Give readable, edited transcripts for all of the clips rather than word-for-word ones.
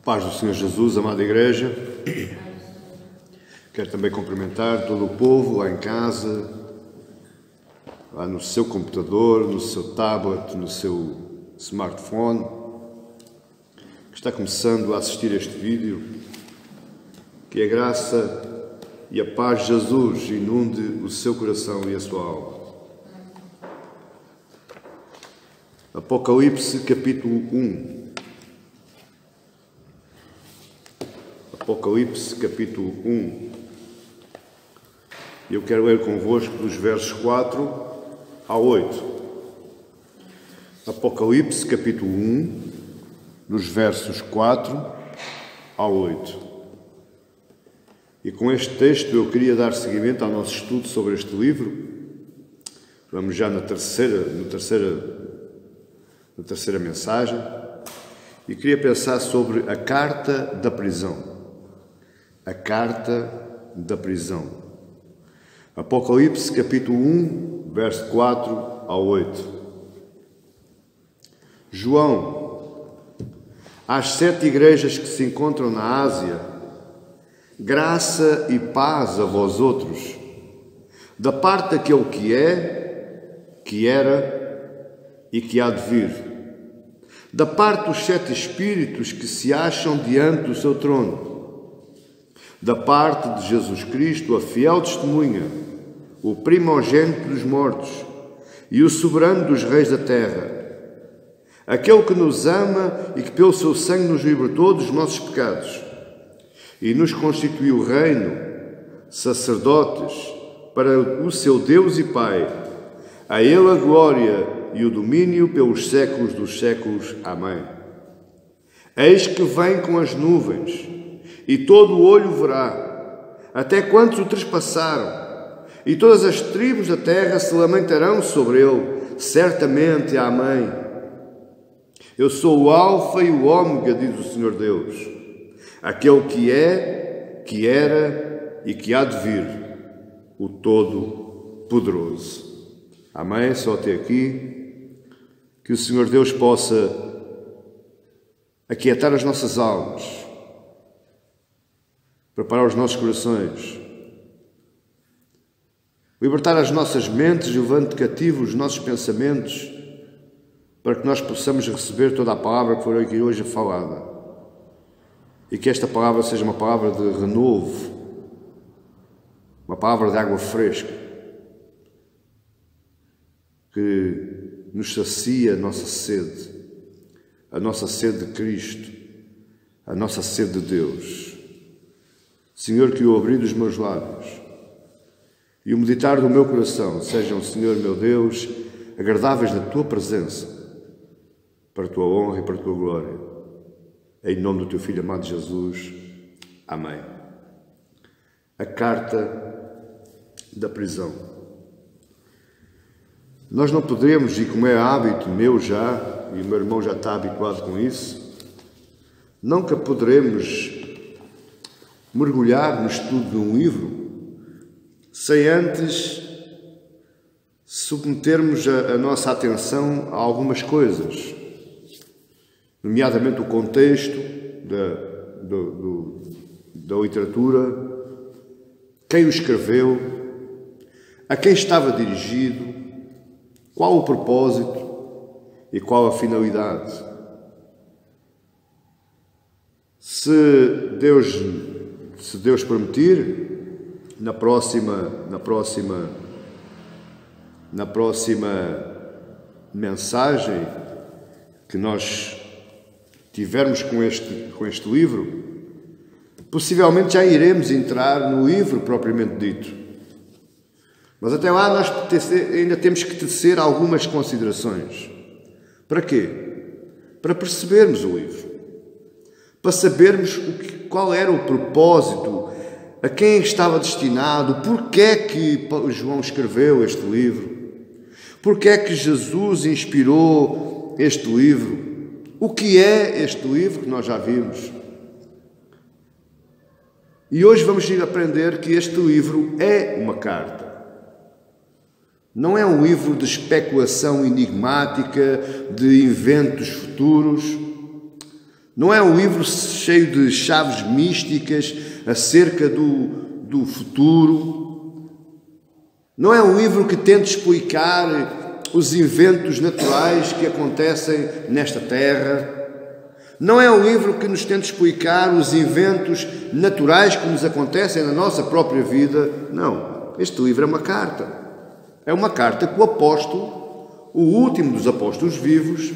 Paz do Senhor Jesus, amada Igreja. Quero também cumprimentar todo o povo lá em casa, lá no seu computador, no seu tablet, no seu smartphone, que está começando a assistir a este vídeo. Que a graça e a paz de Jesus inunde o seu coração e a sua alma. Apocalipse capítulo 1. Apocalipse capítulo 1. Eu quero ler convosco dos versos 4 ao 8. Apocalipse capítulo 1, dos versos 4 ao 8. E com este texto eu queria dar seguimento ao nosso estudo sobre este livro. Vamos já na terceira mensagem. E queria pensar sobre a carta da prisão. A carta da prisão. Apocalipse capítulo 1, verso 4 ao 8. João, às 7 igrejas que se encontram na Ásia, graça e paz a vós outros, da parte daquele que é, que era e que há de vir, da parte dos 7 espíritos que se acham diante do seu trono, da parte de Jesus Cristo, a fiel testemunha, o primogênito dos mortos e o soberano dos reis da terra, aquele que nos ama e que pelo seu sangue nos libertou dos nossos pecados e nos constituiu reino, sacerdotes para o seu Deus e Pai. A Ele a glória e o domínio pelos séculos dos séculos. Amém. Eis que vem com as nuvens, e todo o olho verá, até quantos o trespassaram, e todas as tribos da terra se lamentarão sobre ele, certamente. Amém. Eu sou o Alfa e o Ômega, diz o Senhor Deus, aquele que é, que era e que há de vir, o Todo-Poderoso. Amém? Só até aqui. Que o Senhor Deus possa aquietar as nossas almas, preparar os nossos corações, libertar as nossas mentes, levando cativos os nossos pensamentos, para que nós possamos receber toda a palavra que foi aqui hoje falada. E que esta palavra seja uma palavra de renovo, uma palavra de água fresca, que nos sacia a nossa sede de Cristo, a nossa sede de Deus. Senhor, que o abrir dos meus lábios e o meditar do meu coração sejam, Senhor meu Deus, agradáveis na Tua presença, para a Tua honra e para a Tua glória. Em nome do Teu Filho amado Jesus. Amém. A carta da prisão. Nós não podemos, e como é hábito meu já, e o meu irmão já está habituado com isso, nunca poderemos mergulhar no estudo de um livro sem antes submetermos a nossa atenção a algumas coisas, nomeadamente o contexto da literatura, quem o escreveu, a quem estava dirigido, qual o propósito e qual a finalidade. Se Deus permitir, na próxima mensagem que nós tivermos com este livro, possivelmente já iremos entrar no livro propriamente dito. Mas até lá nós ainda temos que tecer algumas considerações. Para quê? Para percebermos o livro, para sabermos qual era o propósito, a quem estava destinado, porque é que João escreveu este livro, porque é que Jesus inspirou este livro, o que é este livro que nós já vimos. E hoje vamos ir aprender que este livro é uma carta. Não é um livro de especulação enigmática, de inventos futuros. Não é um livro cheio de chaves místicas acerca do futuro. Não é um livro que tente explicar os eventos naturais que acontecem nesta terra. Não é um livro que nos tente explicar os eventos naturais que nos acontecem na nossa própria vida. Não. Este livro é uma carta. É uma carta que o apóstolo, o último dos apóstolos vivos,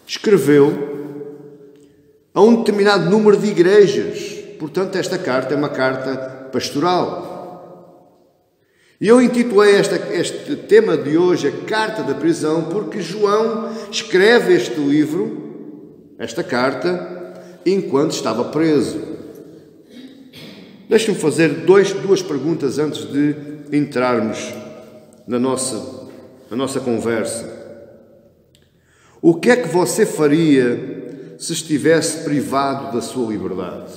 escreveu a um determinado número de igrejas. Portanto, esta carta é uma carta pastoral. E eu intitulei este tema de hoje a Carta da Prisão, porque João escreve este livro, esta carta, enquanto estava preso. Deixe-me fazer duas perguntas antes de entrarmos na nossa conversa. O que é que você faria se estivesse privado da sua liberdade?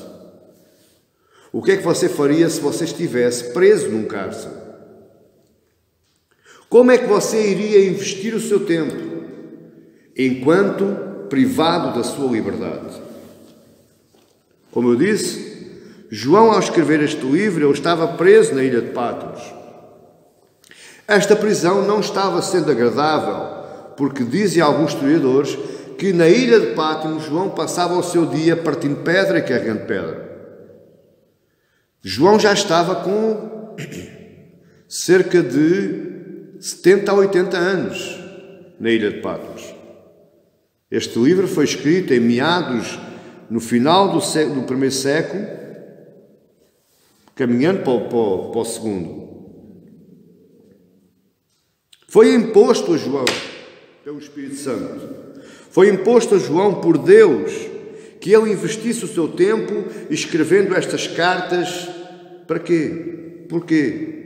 O que é que você faria se você estivesse preso num cárcere? Como é que você iria investir o seu tempo enquanto privado da sua liberdade? Como eu disse, João, ao escrever este livro, ele estava preso na ilha de Patmos. Esta prisão não estava sendo agradável, porque dizem alguns historiadores que na ilha de Patmos João passava o seu dia partindo pedra e carregando pedra. João já estava com cerca de 70 a 80 anos na ilha de Patmos. Este livro foi escrito em meados, no final do primeiro século, caminhando para o segundo. Foi imposto a João pelo Espírito Santo. Foi imposto a João por Deus que ele investisse o seu tempo escrevendo estas cartas. Para quê? Porquê?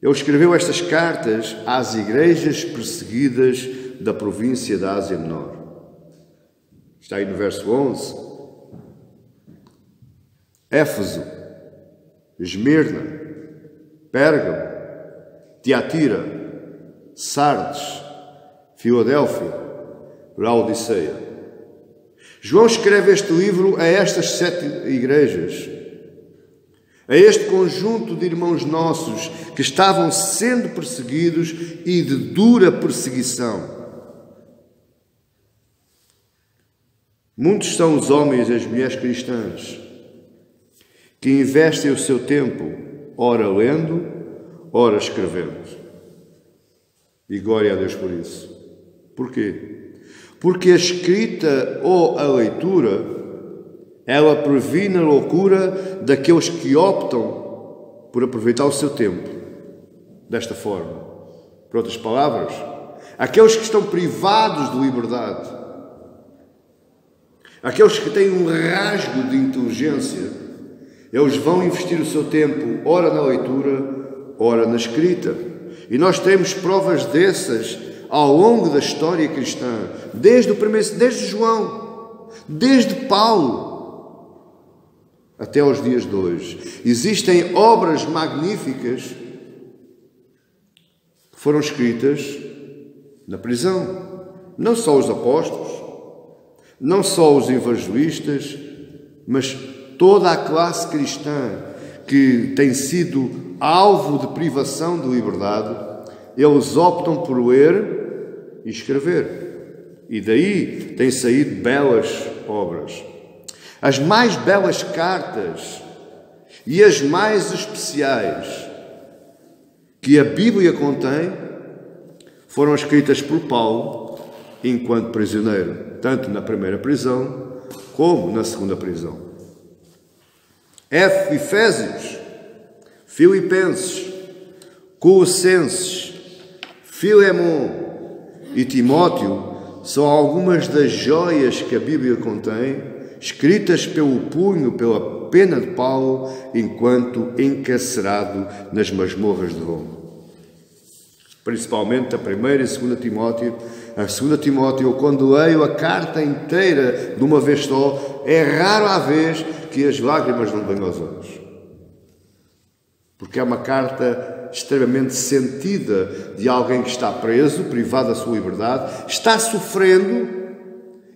Ele escreveu estas cartas às igrejas perseguidas da província da Ásia Menor. Está aí no verso 11. Éfeso, Esmirna, Pérgamo, Tiatira, Sardes, Filadélfia, Laodiceia. João escreve este livro a estas 7 igrejas, a este conjunto de irmãos nossos que estavam sendo perseguidos e de dura perseguição. Muitos são os homens e as mulheres cristãs que investem o seu tempo, ora lendo, ora escrevendo. E glória a Deus por isso. Porquê? Porque a escrita ou a leitura, ela previne a loucura daqueles que optam por aproveitar o seu tempo desta forma. Por outras palavras, aqueles que estão privados de liberdade, aqueles que têm um rasgo de inteligência, eles vão investir o seu tempo ora na leitura, ora na escrita. E nós temos provas dessas ao longo da história cristã, desde João, desde Paulo, até aos dias de hoje. Existem obras magníficas que foram escritas na prisão. Não só os apóstolos, não só os evangelistas, mas toda a classe cristã que tem sido alvo de privação de liberdade, eles optam por ler e escrever. E daí têm saído belas obras. As mais belas cartas e as mais especiais que a Bíblia contém foram escritas por Paulo enquanto prisioneiro, tanto na primeira prisão como na segunda prisão. Efésios, Filipenses, Colossenses, Filemon e Timóteo são algumas das joias que a Bíblia contém, escritas pelo punho, pela pena de Paulo, enquanto encarcerado nas masmorras de Roma. Principalmente a primeira e a segunda Timóteo. A segunda Timóteo, eu, quando leio a carta inteira de uma vez só, é raro a vez que as lágrimas não vêm aos olhos. Porque é uma carta extremamente sentida de alguém que está preso, privado da sua liberdade, está sofrendo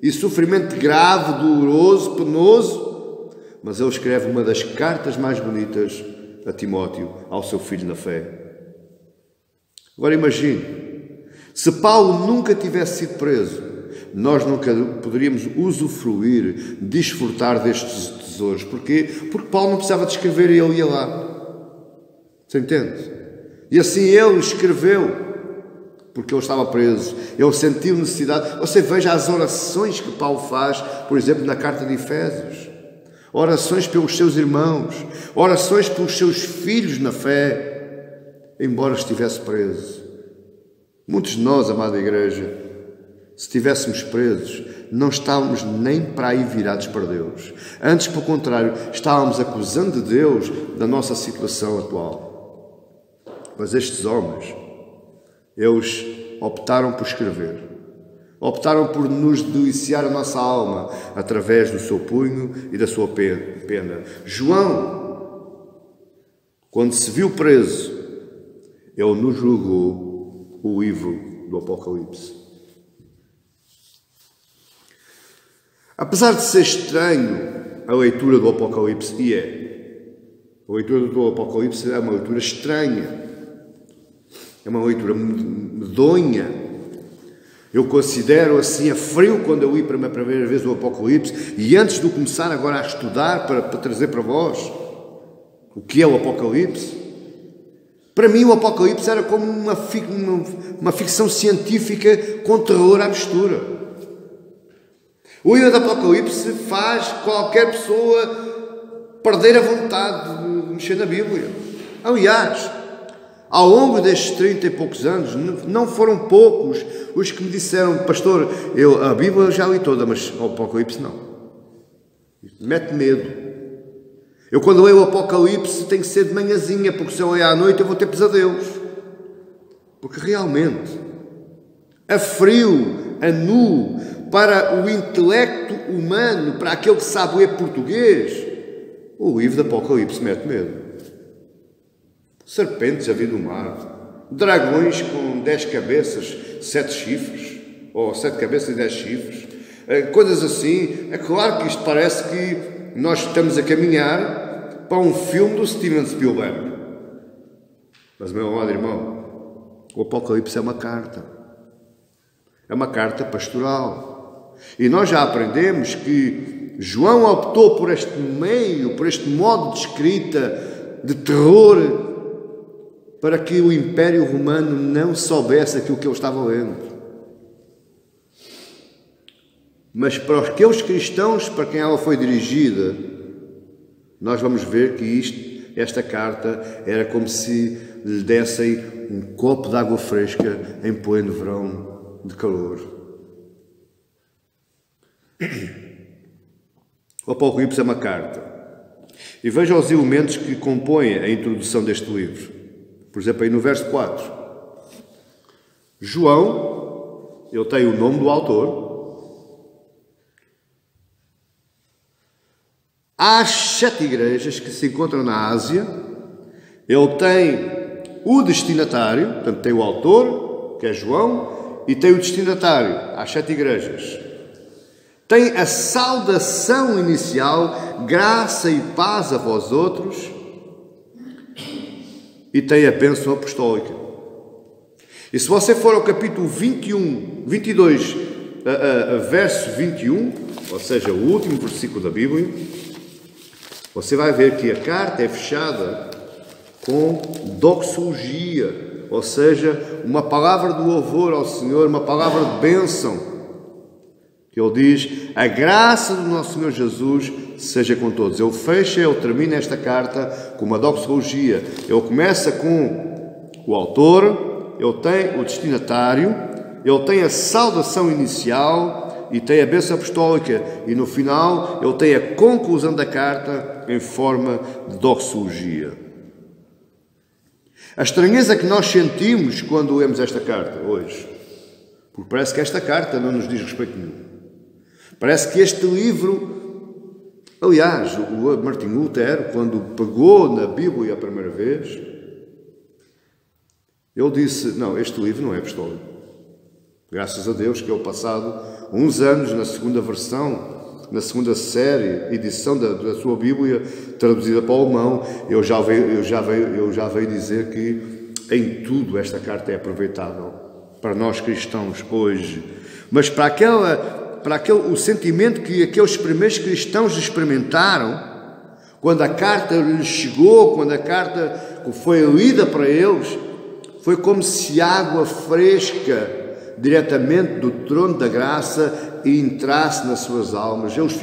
e sofrimento grave, doloroso, penoso, mas ele escreve uma das cartas mais bonitas a Timóteo, ao seu filho na fé. Agora imagine, se Paulo nunca tivesse sido preso, nós nunca poderíamos usufruir, desfrutar destes tesouros. Porquê? Porque Paulo não precisava de escrever e ele ia lá. Você entende? E assim ele escreveu, porque ele estava preso. Ele sentiu necessidade. Você veja as orações que Paulo faz, por exemplo, na carta de Efésios. Orações pelos seus irmãos, orações pelos seus filhos na fé, embora estivesse preso. Muitos de nós, amada igreja, se estivéssemos presos, não estávamos nem para aí virados para Deus. Antes, pelo contrário, estávamos acusando de Deus da nossa situação atual. Mas estes homens, eles optaram por escrever. Optaram por nos deliciar a nossa alma através do seu punho e da sua pena. João, quando se viu preso, ele nos jogou o livro do Apocalipse. Apesar de ser estranho a leitura do Apocalipse, e a leitura do Apocalipse é uma leitura estranha, é uma leitura medonha. Eu considero assim a frio quando eu li pela primeira vez o Apocalipse, e antes de começar agora a estudar para trazer para vós o que é o Apocalipse, para mim o Apocalipse era como uma ficção científica com terror à mistura. O livro do Apocalipse faz qualquer pessoa perder a vontade de mexer na Bíblia. Aliás, ao longo destes 30 e poucos anos, não foram poucos os que me disseram: pastor, a Bíblia eu já li toda, mas o Apocalipse não. Mete medo. Eu quando leio o Apocalipse tem que ser de manhãzinha, porque se eu ler à noite eu vou ter pesadelos. Porque realmente, a frio, a nu, para o intelecto humano, para aquele que sabe ler português, o livro do Apocalipse mete medo. Serpentes a vir do mar, dragões com 10 cabeças, 7 chifres, ou 7 cabeças e 10 chifres, coisas assim. É claro que isto parece que nós estamos a caminhar para um filme do Steven Spielberg. Mas, meu amado irmão, o Apocalipse é uma carta pastoral. E nós já aprendemos que João optou por este meio, por este modo de escrita de terror, para que o Império Romano não soubesse aquilo que ele estava lendo. Mas para aqueles cristãos para quem ela foi dirigida, nós vamos ver que esta carta era como se lhe dessem um copo de água fresca em pleno verão de calor. O Apocalipse é uma carta. E veja os elementos que compõem a introdução deste livro. Por exemplo, aí no verso 4. João, ele tem o nome do autor. Às 7 igrejas que se encontram na Ásia, ele tem o destinatário, portanto tem o autor, que é João, e tem o destinatário, às 7 igrejas. Tem a saudação inicial, graça e paz a vós outros, e tem a bênção apostólica. E se você for ao capítulo 22, verso 21, ou seja, o último versículo da Bíblia, você vai ver que a carta é fechada com doxologia, ou seja, uma palavra de louvor ao Senhor, uma palavra de bênção, que ele diz: a graça do nosso Senhor Jesus seja com todos. Ele termina esta carta com uma doxologia. Ele começa com o autor, ele tem o destinatário, ele tem a saudação inicial e tem a bênção apostólica, e no final ele tem a conclusão da carta em forma de doxologia. A estranheza que nós sentimos quando lemos esta carta hoje, porque parece que esta carta não nos diz respeito nenhum. Parece que este livro, aliás, o Martim Lutero, quando pegou na Bíblia a primeira vez, ele disse: não, este livro não é apostólico. Graças a Deus que ao passado uns anos, na segunda versão, na segunda série, edição da sua Bíblia, traduzida para o alemão, eu já veio dizer que em tudo esta carta é aproveitável para nós cristãos hoje. Mas para o sentimento que aqueles primeiros cristãos experimentaram, quando a carta lhes chegou, quando a carta foi lida para eles, foi como se água fresca diretamente do trono da graça e entrasse nas suas almas. Eles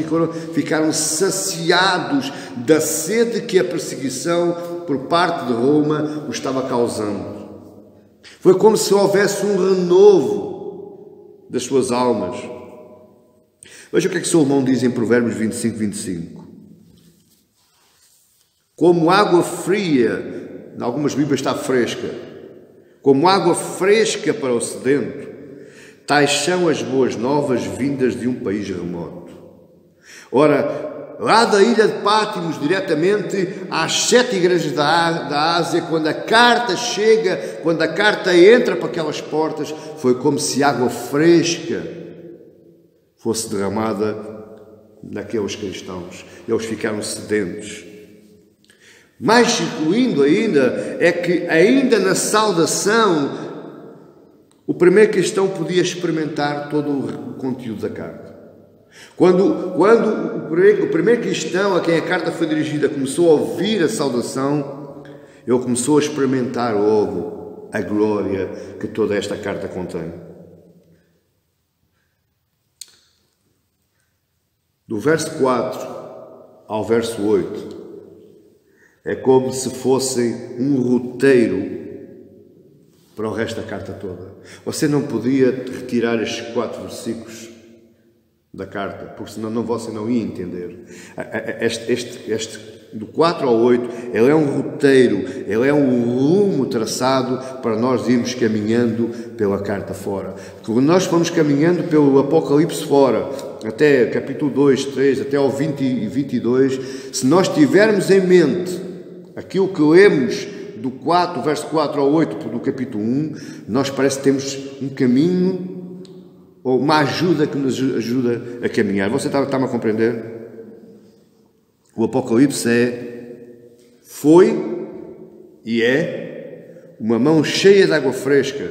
ficaram saciados da sede que a perseguição por parte de Roma os estava causando. Foi como se houvesse um renovo das suas almas. Veja o que é que Salomão diz em Provérbios 25, 25. Como água fria, em algumas Bíblias está fresca, como água fresca para o sedento, tais são as boas novas vindas de um país remoto. Ora, lá da ilha de Pátimos, diretamente às 7 igrejas da Ásia, quando a carta chega, quando a carta entra para aquelas portas, foi como se água fresca fosse derramada naqueles cristãos. Eles ficaram sedentos. Mais incluindo ainda, é que ainda na saudação, o primeiro cristão podia experimentar todo o conteúdo da carta. Quando o primeiro cristão a quem a carta foi dirigida começou a ouvir a saudação, ele começou a experimentar logo a glória que toda esta carta contém. Do verso 4 ao verso 8, é como se fosse um roteiro para o resto da carta toda. Você não podia retirar estes 4 versículos da carta, porque senão você não ia entender. Do 4 ao 8, ele é um roteiro, ele é um rumo traçado para nós irmos caminhando pela carta fora. Quando nós formos caminhando pelo Apocalipse fora, até capítulo 2, 3, até ao 20 e 22, se nós tivermos em mente aquilo que lemos do 4, verso 4 ao 8 do capítulo 1, nós parece que temos um caminho ou uma ajuda que nos ajuda a caminhar. Você está-me a compreender? O Apocalipse foi e é uma mão cheia de água fresca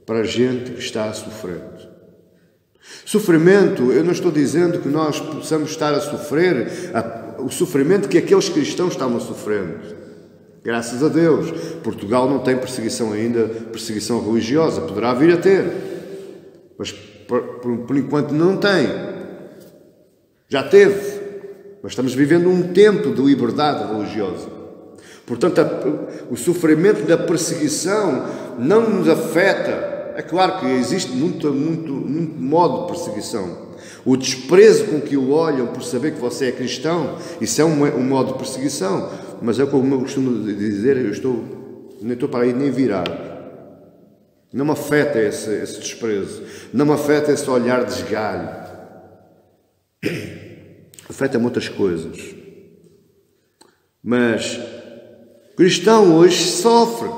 para a gente que está sofrendo. Sofrimento, eu não estou dizendo que nós possamos estar a sofrer o sofrimento que aqueles cristãos estavam sofrendo. Graças a Deus, Portugal não tem perseguição ainda, perseguição religiosa, poderá vir a ter, mas por enquanto não tem. Já teve, mas estamos vivendo um tempo de liberdade religiosa. Portanto, o sofrimento da perseguição não nos afeta. É claro que existe muito modo de perseguição. O desprezo com que o olham por saber que você é cristão, isso é um modo de perseguição. Mas é como eu costumo dizer, nem estou para aí nem virado. Não me afeta esse desprezo. Não me afeta esse olhar de esgalho. Afeta muitas coisas. Mas o cristão hoje sofre.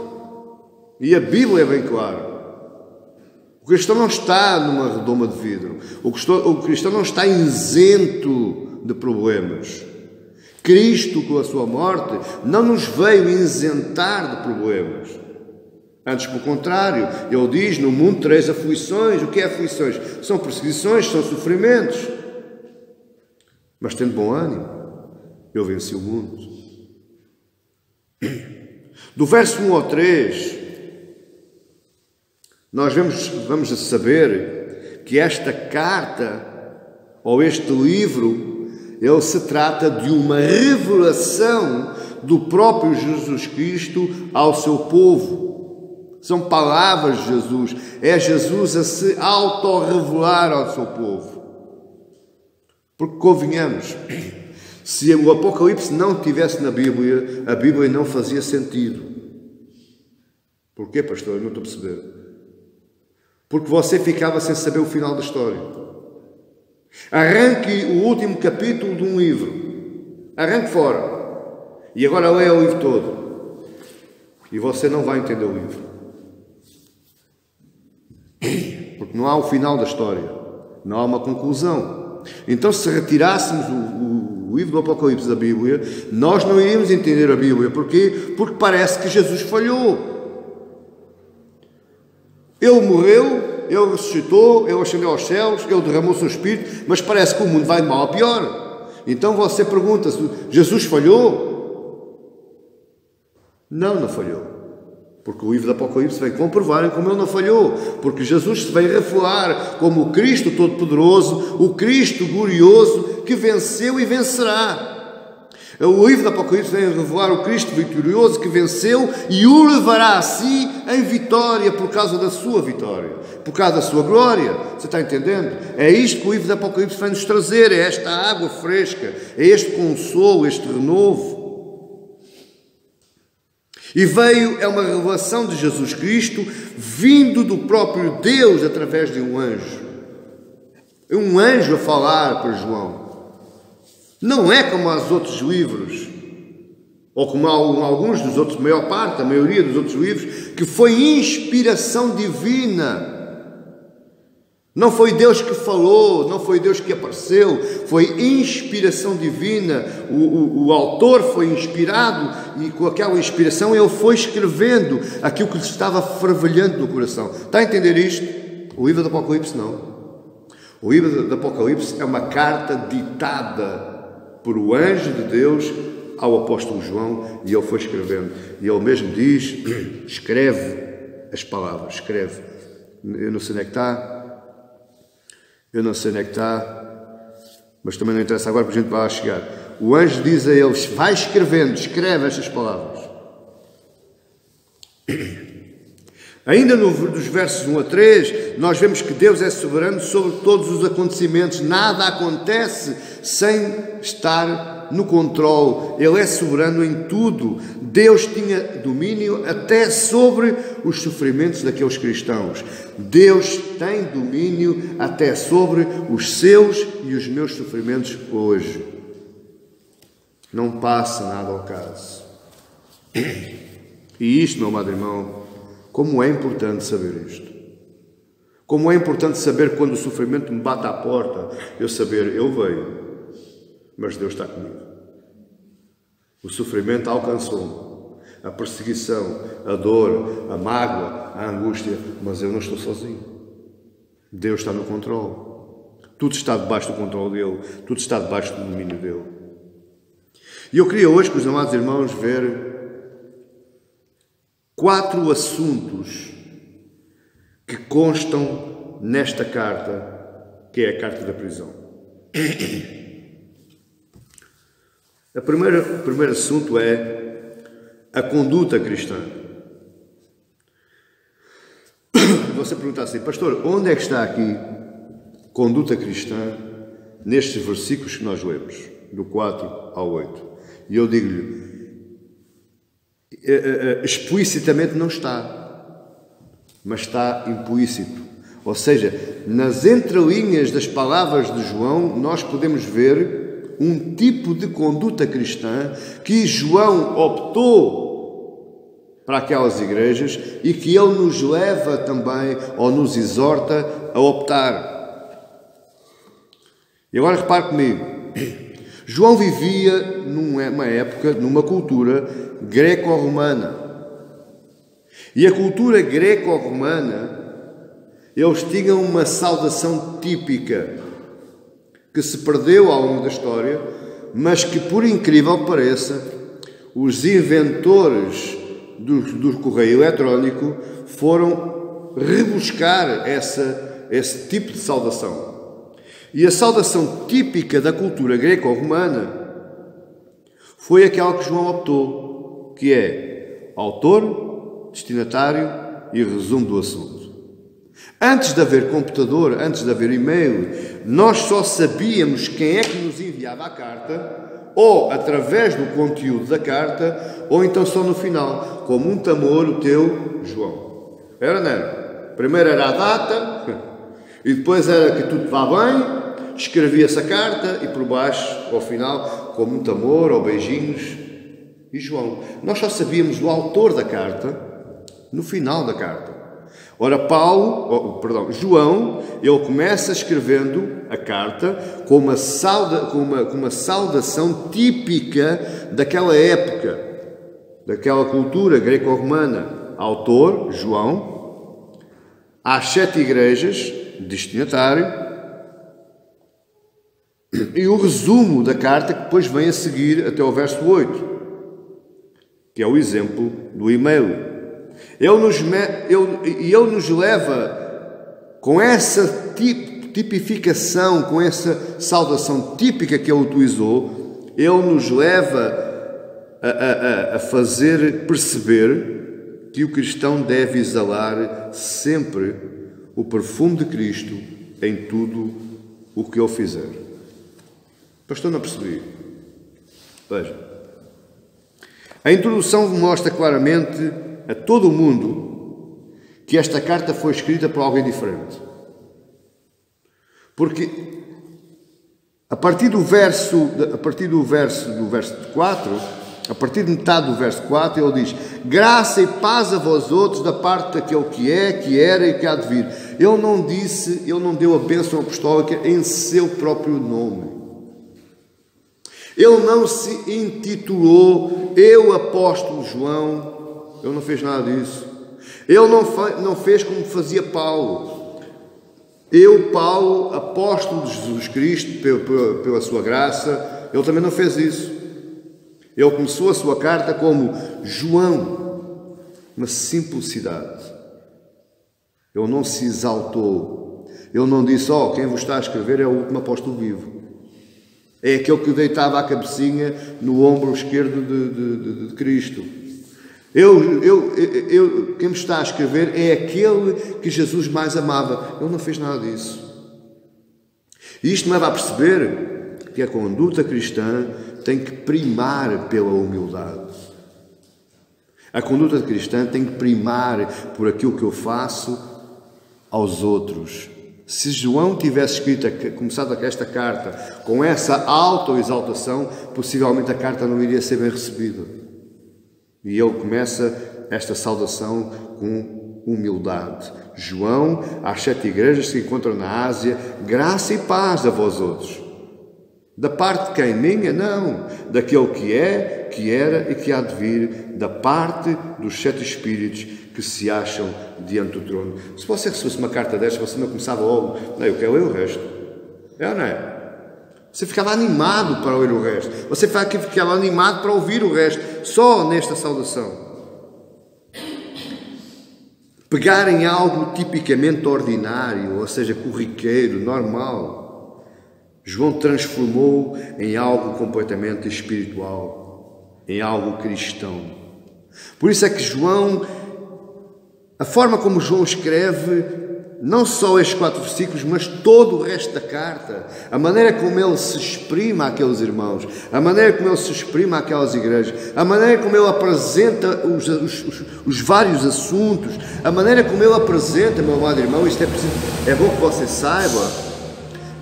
E a Bíblia é bem clara. O cristão não está numa redoma de vidro. O cristão não está isento de problemas. Cristo, com a sua morte, não nos veio isentar de problemas. Antes, pelo contrário, ele diz, no mundo tereis aflições. O que é aflições? São perseguições, são sofrimentos. Mas tendo bom ânimo, eu venci o mundo. Do verso 1 ao 3, nós vamos a saber que esta carta, ou este livro, ele se trata de uma revelação do próprio Jesus Cristo ao seu povo. São palavras de Jesus. É Jesus a se autorrevelar ao seu povo. Porque convenhamos, se o Apocalipse não estivesse na Bíblia, a Bíblia não fazia sentido. Porquê, pastor? Eu não estou a perceber. Porque você ficava sem saber o final da história. Arranque o último capítulo de um livro. Arranque fora. E agora leia o livro todo. E você não vai entender o livro. não há o final da história, não há uma conclusão. Então, se retirássemos o livro do Apocalipse da Bíblia, nós não iríamos entender a Bíblia. Porquê? Porque parece que Jesus falhou. Ele morreu, Ele ressuscitou, Ele ascendeu aos céus, Ele derramou o seu Espírito, mas parece que o mundo vai de mal a pior. Então você pergunta-se, Jesus falhou? Não, não falhou. Porque o livro do Apocalipse vem comprovar como ele não falhou. Porque Jesus se vem revelar como o Cristo Todo-Poderoso, o Cristo glorioso, que venceu e vencerá. O livro do Apocalipse vem revelar o Cristo vitorioso que venceu e o levará a si em vitória por causa da sua vitória, por causa da sua glória. Você está entendendo? É isto que o livro do Apocalipse vem nos trazer, é esta água fresca, é este consolo, este renovo. E veio, é uma revelação de Jesus Cristo, vindo do próprio Deus através de um anjo. É um anjo a falar para João. Não é como os outros livros, ou como alguns dos outros, a maior parte, a maioria dos outros livros, que foi inspiração divina. Não foi Deus que falou, não foi Deus que apareceu, foi inspiração divina. O autor foi inspirado e com aquela inspiração ele foi escrevendo aquilo que lhe estava fervilhando no coração. Está a entender isto? O livro do Apocalipse não. O livro do Apocalipse é uma carta ditada por o anjo de Deus ao apóstolo João e ele foi escrevendo. E ele mesmo diz, escreve as palavras, escreve. Eu não sei onde é que está. Eu não sei onde é que está, mas também não interessa agora porque a gente vai lá chegar. O anjo diz a eles, vai escrevendo, escreve estas palavras. Ainda dos versos 1 a 3, nós vemos que Deus é soberano sobre todos os acontecimentos. Nada acontece sem estar no controle. Ele é soberano em tudo. Deus tinha domínio até sobre os sofrimentos daqueles cristãos. Deus tem domínio até sobre os seus e os meus sofrimentos hoje. Não passa nada ao caso. E isto, meu amado irmão, como é importante saber isto. Como é importante saber quando o sofrimento me bate à porta, eu saber, eu veio, mas Deus está comigo. O sofrimento alcançou-me. A perseguição, a dor, a mágoa, a angústia, mas eu não estou sozinho. Deus está no controle. Tudo está debaixo do controle dele, tudo está debaixo do domínio dele. E eu queria hoje, com os amados irmãos, ver 4 assuntos que constam nesta carta, que é a carta da prisão. O primeiro assunto é a conduta cristã. Você pergunta assim, pastor, onde é que está aqui conduta cristã nestes versículos que nós lemos, do 4 ao 8? E eu digo-lhe, explicitamente não está, mas está implícito. Ou seja, nas entrelinhas das palavras de João, nós podemos ver um tipo de conduta cristã que João optou para aquelas igrejas e que ele nos leva também, ou nos exorta a optar. E agora repare comigo, João vivia numa época, numa cultura greco-romana. E a cultura greco-romana, eles tinham uma saudação típica, que se perdeu ao longo da história, mas que, por incrível que pareça, os inventores do correio eletrónico foram rebuscar esse tipo de saudação. E a saudação típica da cultura greco-romana foi aquela que João optou, que é autor, destinatário e resumo do assunto. Antes de haver computador, antes de haver e-mail, nós só sabíamos quem é que nos enviava a carta, ou através do conteúdo da carta, ou então só no final, como um tamor, o teu João. Era, não era? Primeiro era a data, e depois era que tudo vá bem, escrevia-se a carta, e por baixo, ao final, como um tamor, ou beijinhos, e João. Nós só sabíamos do autor da carta, no final da carta. Ora, João, ele começa escrevendo a carta com uma saudação típica daquela época, daquela cultura greco-romana. Autor, João, às 7 igrejas, destinatário, e o resumo da carta que depois vem a seguir até o verso 8, que é o exemplo do e-mail. Ele nos leva, com essa tipificação, com essa saudação típica que ele utilizou, ele nos leva a fazer perceber que o cristão deve exalar sempre o perfume de Cristo em tudo o que ele fizer. Pastor, não percebi. Veja. A introdução mostra claramente a todo o mundo que esta carta foi escrita por alguém diferente. Porque a partir do verso 4, a partir de metade do verso 4, ele diz: graça e paz a vós outros da parte daquele que é, que era e que há de vir. Ele não deu a bênção apostólica em seu próprio nome. Ele não se intitulou eu, apóstolo João. Ele não fez nada disso. Ele não fez como fazia Paulo. Eu, Paulo, apóstolo de Jesus Cristo, pela sua graça. Ele também não fez isso. Ele começou a sua carta como João, uma simplicidade. Ele não se exaltou. Ele não disse: quem vos está a escrever é o último apóstolo vivo. É aquele que deitava a cabecinha no ombro esquerdo de Cristo. Quem me está a escrever é aquele que Jesus mais amava. Ele não fez nada disso. E isto me leva a perceber que a conduta cristã tem que primar pela humildade. A conduta cristã tem que primar por aquilo que eu faço aos outros. Se João tivesse começado esta carta com essa autoexaltação, possivelmente a carta não iria ser bem recebida. E ele começa esta saudação com humildade. João, às 7 igrejas que se encontram na Ásia, graça e paz a vós outros. Da parte de quem? Minha? Não. Daquele que é, que era e que há de vir, da parte dos 7 espíritos que se acham diante do trono. Se você recebesse uma carta desta, você não começava logo: não, eu quero ler o resto. É ou não é? Você ficava animado para ler o resto. Você ficava animado para ouvir o resto. Só nesta saudação. Pegar em algo tipicamente ordinário, ou seja, corriqueiro, normal, João transformou em algo completamente espiritual, em algo cristão. Por isso é que a forma como João escreve, não só estes 4 versículos, mas todo o resto da carta, a maneira como ele se exprime àqueles irmãos, a maneira como ele se exprime àquelas igrejas, a maneira como ele apresenta os vários assuntos, a maneira como ele apresenta, meu amado irmão, isto é bom que você saiba,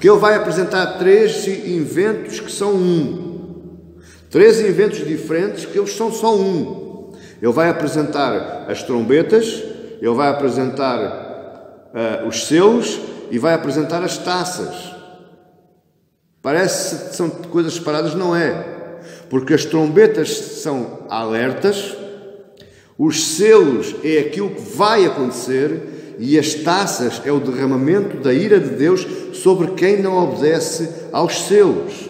que ele vai apresentar 3 inventos que são um. 3 inventos diferentes que eles são só um. Ele vai apresentar as trombetas, ele vai apresentar os selos e vai apresentar as taças. Parece que são coisas separadas, não é. Porque as trombetas são alertas, os selos é aquilo que vai acontecer e as taças é o derramamento da ira de Deus sobre quem não obedece aos selos.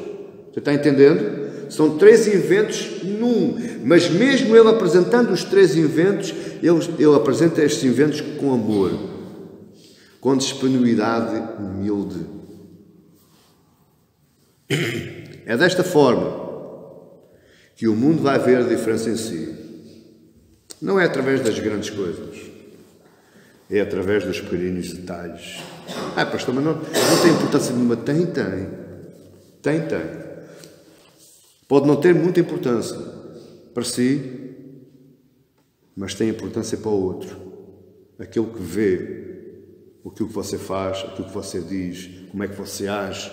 Você está entendendo? São 3 inventos num, mas mesmo ele apresentando os 3 inventos, ele apresenta estes inventos com amor, com disponibilidade humilde. É desta forma que o mundo vai ver a diferença em si. Não é através das grandes coisas, é através dos pequeninos detalhes. Pastor, mas não tem importância nenhuma. Tem. Pode não ter muita importância para si, mas tem importância para o outro. Aquele que vê aquilo que você faz, aquilo que você diz, como é que você age,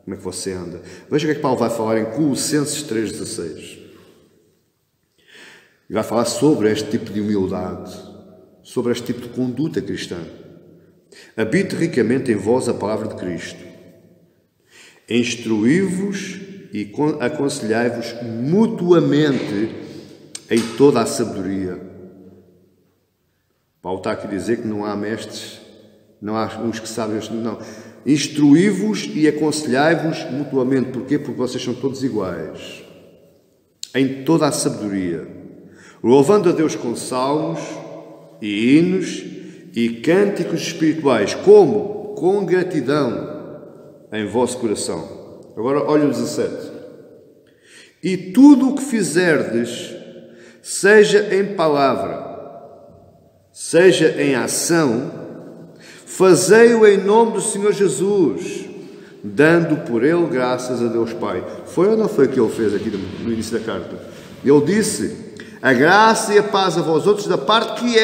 como é que você anda. Veja o que é que Paulo vai falar em Colossenses 3,16. E vai falar sobre este tipo de humildade, sobre este tipo de conduta cristã. Habite ricamente em vós a palavra de Cristo. Instruí-vos e aconselhai-vos mutuamente em toda a sabedoria. Paulo está aqui a dizer que não há mestres, não há uns que sabem, não. Instruí-vos e aconselhai-vos mutuamente. Porquê? Porque vocês são todos iguais. Em toda a sabedoria. Louvando a Deus com salmos e hinos e cânticos espirituais. Como? Com gratidão em vosso coração. Agora olha o 17. E tudo o que fizerdes, seja em palavra, seja em ação, fazei-o em nome do Senhor Jesus, dando por ele graças a Deus Pai. Foi ou não foi o que ele fez aqui no início da carta? Ele disse: a graça e a paz a vós outros da parte que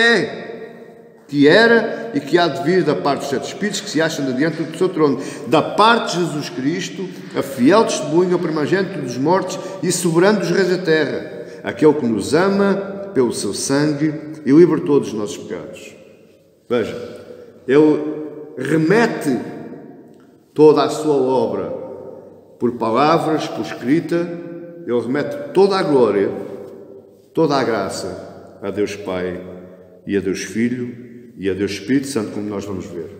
era e que há de vir da parte dos sete Espíritos que se acham diante do seu trono, da parte de Jesus Cristo, a fiel testemunha, o primogênito dos mortos e soberano dos reis da terra, aquele que nos ama pelo seu sangue e libertou dos nossos pecados. Veja, ele remete toda a sua obra por palavras, por escrita, ele remete toda a glória, toda a graça a Deus Pai e a Deus Filho e a Deus Espírito Santo, como nós vamos ver.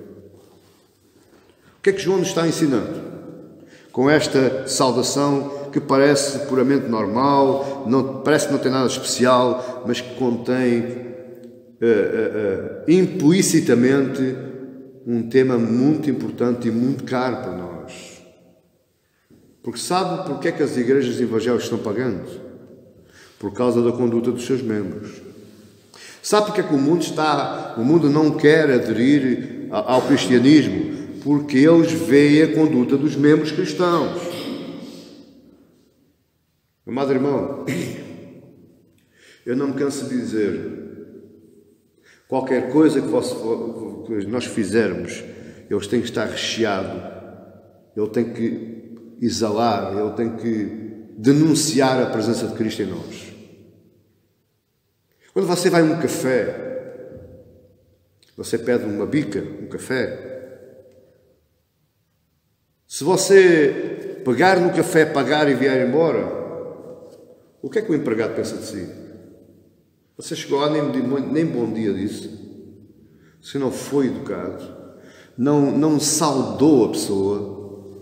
O que é que João nos está ensinando? Com esta saudação que parece puramente normal, parece que não tem nada especial, mas que contém implicitamente um tema muito importante e muito caro para nós. Porque sabe porque é que as igrejas evangélicas estão pagando? Por causa da conduta dos seus membros. Sabe porque é que o mundo não quer aderir ao cristianismo? Porque eles veem a conduta dos membros cristãos. Amado irmão, eu não me canso de dizer, qualquer coisa que nós fizermos, eles têm que estar recheado, ele tem que exalar, ele tem que denunciar a presença de Cristo em nós. Quando você vai a um café, você pede uma bica, um café. Se você pegar no café, pagar e vier embora, o que é que o empregado pensa de si? Você chegou lá, nem bom dia disse. Você não foi educado, não saudou a pessoa.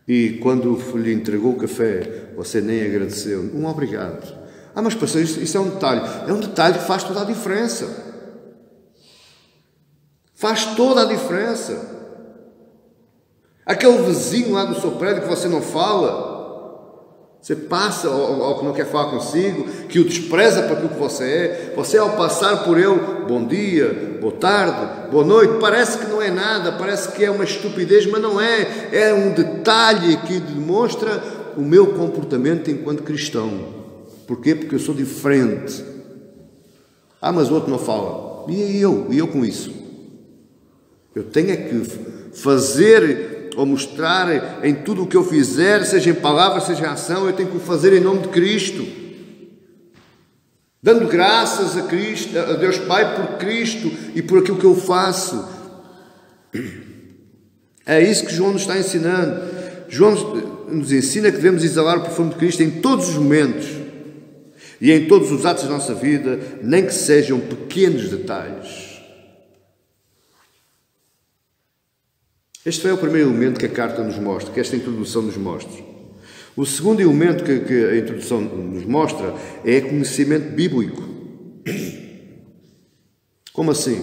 E quando lhe entregou o café, você nem agradeceu. Um obrigado. Ah, mas pastor, isso é um detalhe. É um detalhe que faz toda a diferença. Faz toda a diferença. Aquele vizinho lá do seu prédio que você não fala, você passa ao que não quer falar consigo, que o despreza para aquilo que você é, você ao passar por ele, bom dia, boa tarde, boa noite, parece que não é nada, parece que é uma estupidez, mas não é. É um detalhe que demonstra o meu comportamento enquanto cristão. Porquê? Porque eu sou diferente. Ah, mas o outro não fala. E eu com isso? Eu tenho é que fazer ou mostrar em tudo o que eu fizer, seja em palavra, seja em ação, eu tenho que o fazer em nome de Cristo. Dando graças a Cristo, a Deus Pai por Cristo e por aquilo que eu faço. É isso que João nos está ensinando. João nos ensina que devemos exalar o perfume de Cristo em todos os momentos. E em todos os atos da nossa vida, nem que sejam pequenos detalhes. Este é o primeiro elemento que a carta nos mostra, que esta introdução nos mostra. O segundo elemento que a introdução nos mostra é conhecimento bíblico. Como assim?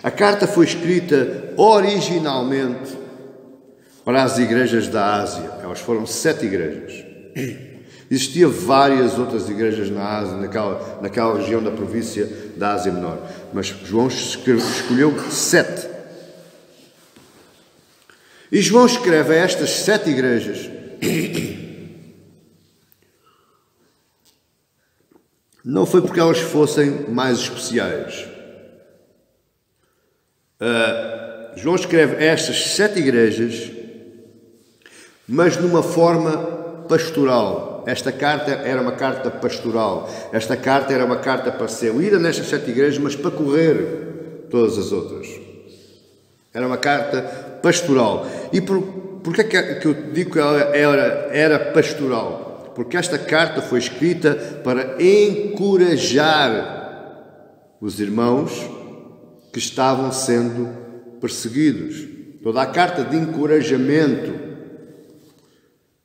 A carta foi escrita originalmente para as igrejas da Ásia. Elas foram 7 igrejas. Existiam várias outras igrejas na Ásia, naquela região da província da Ásia Menor. Mas João escolheu 7. E João escreve a estas 7 igrejas não foi porque elas fossem mais especiais. João escreve a estas 7 igrejas, mas numa forma pastoral. esta carta era uma carta pastoral. Esta carta era uma carta para ser lida nestas 7 igrejas, mas para correr todas as outras. Era uma carta pastoral. E porquê que eu digo que ela era pastoral? Porque esta carta foi escrita para encorajar os irmãos que estavam sendo perseguidos. Toda a carta de encorajamento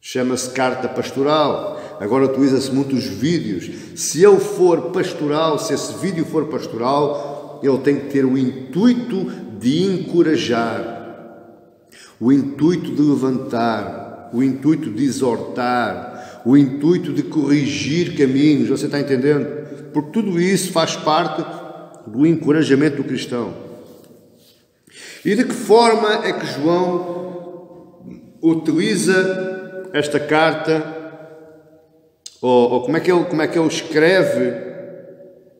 chama-se carta pastoral. Agora utiliza-se muito os vídeos. Se ele for pastoral, se esse vídeo for pastoral, ele tem que ter o intuito de encorajar, o intuito de levantar, o intuito de exortar, o intuito de corrigir caminhos. Você está entendendo? Porque tudo isso faz parte do encorajamento do cristão. E de que forma é que João utiliza esta carta, ou como é que ele escreve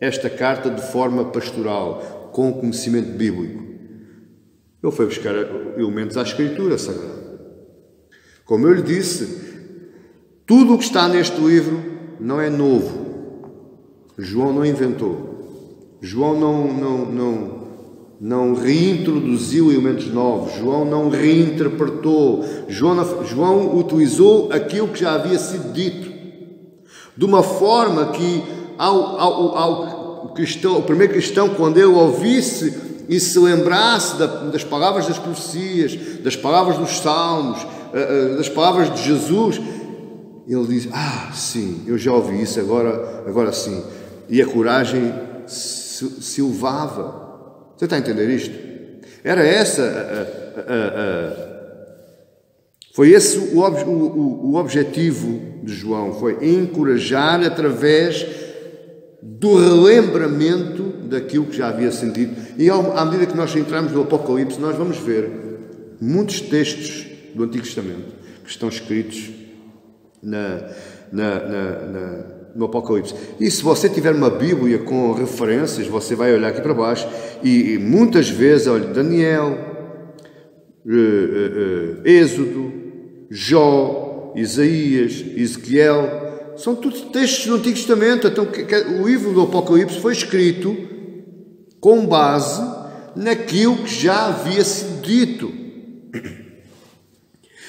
esta carta de forma pastoral, com o conhecimento bíblico? Ele foi buscar elementos à Escritura Sagrada. Como eu lhe disse, tudo o que está neste livro não é novo. João não inventou. João não reintroduziu elementos novos. João não reinterpretou. João utilizou aquilo que já havia sido dito, de uma forma que ao cristão, o primeiro cristão, quando ele ouvisse e se lembrasse das palavras das profecias, das palavras dos salmos, das palavras de Jesus, ele diz: sim, eu já ouvi isso, agora sim. E a coragem se elevava. Você está a entender isto? Era foi esse o objetivo de João, foi encorajar através do relembramento daquilo que já havia sentido. E à medida que nós entramos no Apocalipse, nós vamos ver muitos textos do Antigo Testamento que estão escritos no Apocalipse. E se você tiver uma Bíblia com referências, você vai olhar aqui para baixo e muitas vezes, olha, Daniel, Êxodo, Jó, Isaías, Ezequiel, são todos textos do Antigo Testamento. Então, o livro do Apocalipse foi escrito com base naquilo que já havia sido dito.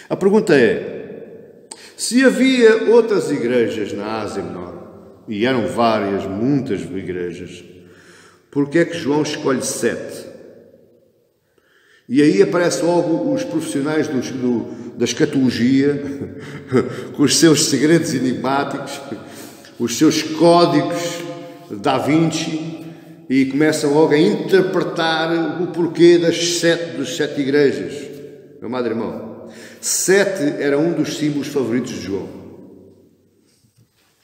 A pergunta é: se havia outras igrejas na Ásia Menor, e eram muitas igrejas, por que é que João escolhe 7? E aí aparecem logo os profissionais da escatologia, com os seus segredos enigmáticos, os seus códigos da Vinci, e começam logo a interpretar o porquê das 7 igrejas. Meu amado irmão, 7 era um dos símbolos favoritos de João.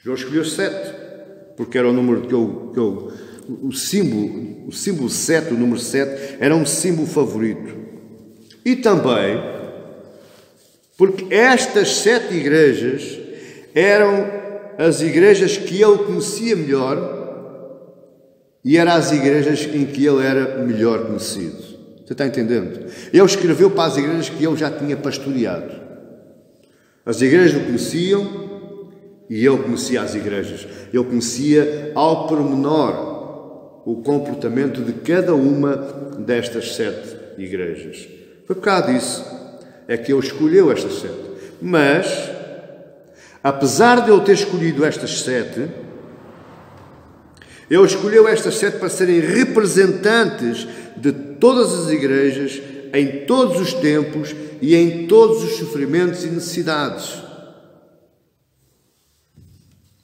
João escolheu 7, porque era o número que o símbolo 7, o número 7, era um símbolo favorito. E também porque estas 7 igrejas eram as igrejas que ele conhecia melhor e eram as igrejas em que ele era melhor conhecido. Você está entendendo? Ele escreveu para as igrejas que ele já tinha pastoreado. As igrejas o conheciam e ele conhecia as igrejas. Ele conhecia ao pormenor o comportamento de cada uma destas 7 igrejas. Foi por causa disso é que ele escolheu estas 7. Mas, apesar de ele ter escolhido estas 7, ele escolheu estas 7 para serem representantes de todas as igrejas, em todos os tempos e em todos os sofrimentos e necessidades.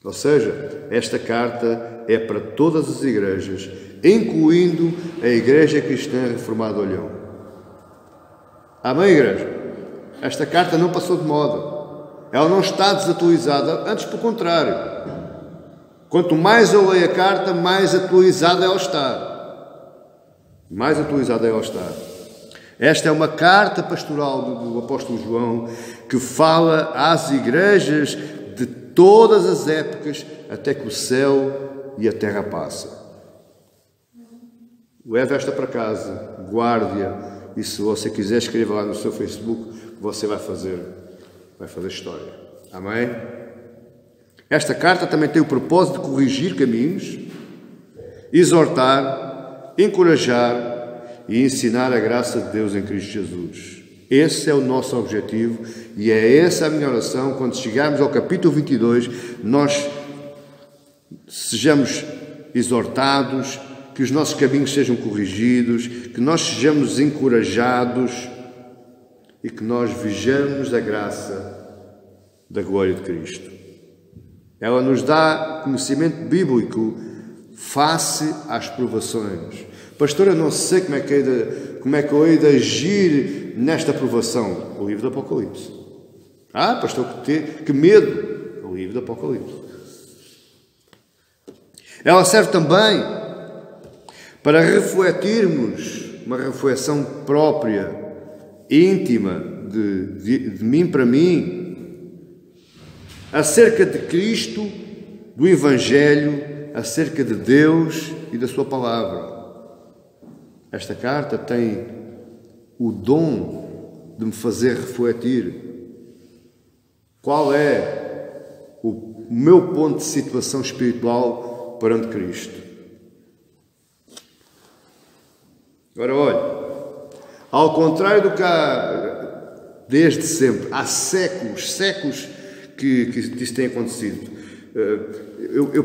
Ou seja, esta carta é para todas as igrejas, incluindo a Igreja Cristã Reformada Olhão. Amém, igreja? Esta carta não passou de moda. Ela não está desatualizada, antes pelo contrário. Quanto mais eu leio a carta, mais atualizada ela está. Mais atualizada ela está. Esta é uma carta pastoral do apóstolo João que fala às igrejas de todas as épocas até que o céu e a terra passem. Leve esta para casa, guarde-a, e se você quiser escreva lá no seu Facebook, você vai fazer história. Amém? Esta carta também tem o propósito de corrigir caminhos, exortar, encorajar e ensinar a graça de Deus em Cristo Jesus. Esse é o nosso objetivo e é essa a minha oração. Quando chegarmos ao capítulo 22, nós sejamos exortados, que os nossos caminhos sejam corrigidos, que nós sejamos encorajados e que nós vejamos a graça da glória de Cristo. Ela nos dá conhecimento bíblico face às provações. Pastor, eu não sei como é que eu hei de agir nesta provação. O livro do Apocalipse. Ah, pastor, que medo. O livro do Apocalipse. Ela serve também para refletirmos uma reflexão própria, íntima, de mim para mim, acerca de Cristo, do Evangelho, acerca de Deus e da sua palavra. Esta carta tem o dom de me fazer refletir qual é o meu ponto de situação espiritual perante Cristo. Agora, olha, ao contrário do que há desde sempre, há séculos que isso tem acontecido. Eu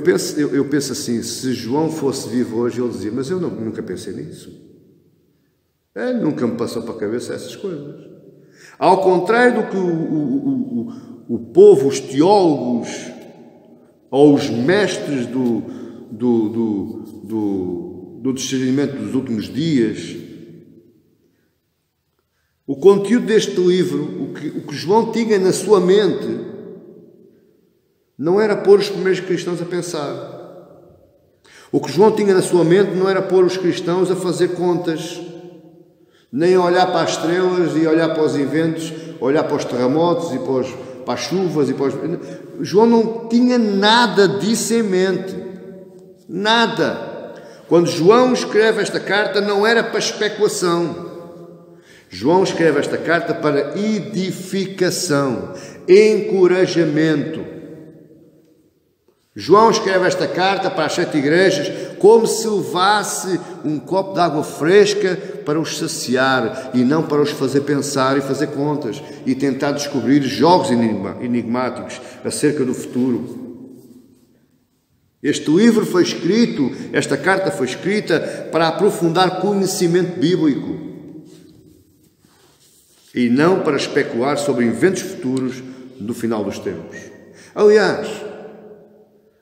penso assim, se João fosse vivo hoje, ele dizia, mas eu nunca pensei nisso. Nunca me passou para a cabeça essas coisas. Ao contrário do que o povo, os teólogos, ou os mestres do discernimento dos últimos dias, o conteúdo deste livro, o que João tinha na sua mente, não era pôr os primeiros cristãos a pensar. O que João tinha na sua mente não era pôr os cristãos a fazer contas, nem a olhar para as estrelas e olhar para os eventos, olhar para os terremotos e para as chuvas. João não tinha nada disso em mente. Nada. Quando João escreve esta carta, não era para especulação. João escreve esta carta para edificação, encorajamento. João escreve esta carta para as 7 igrejas como se levasse um copo de água fresca para os saciar e não para os fazer pensar e fazer contas e tentar descobrir jogos enigmáticos acerca do futuro. Este livro foi escrito, esta carta foi escrita para aprofundar conhecimento bíblico e não para especular sobre eventos futuros do final dos tempos. Aliás,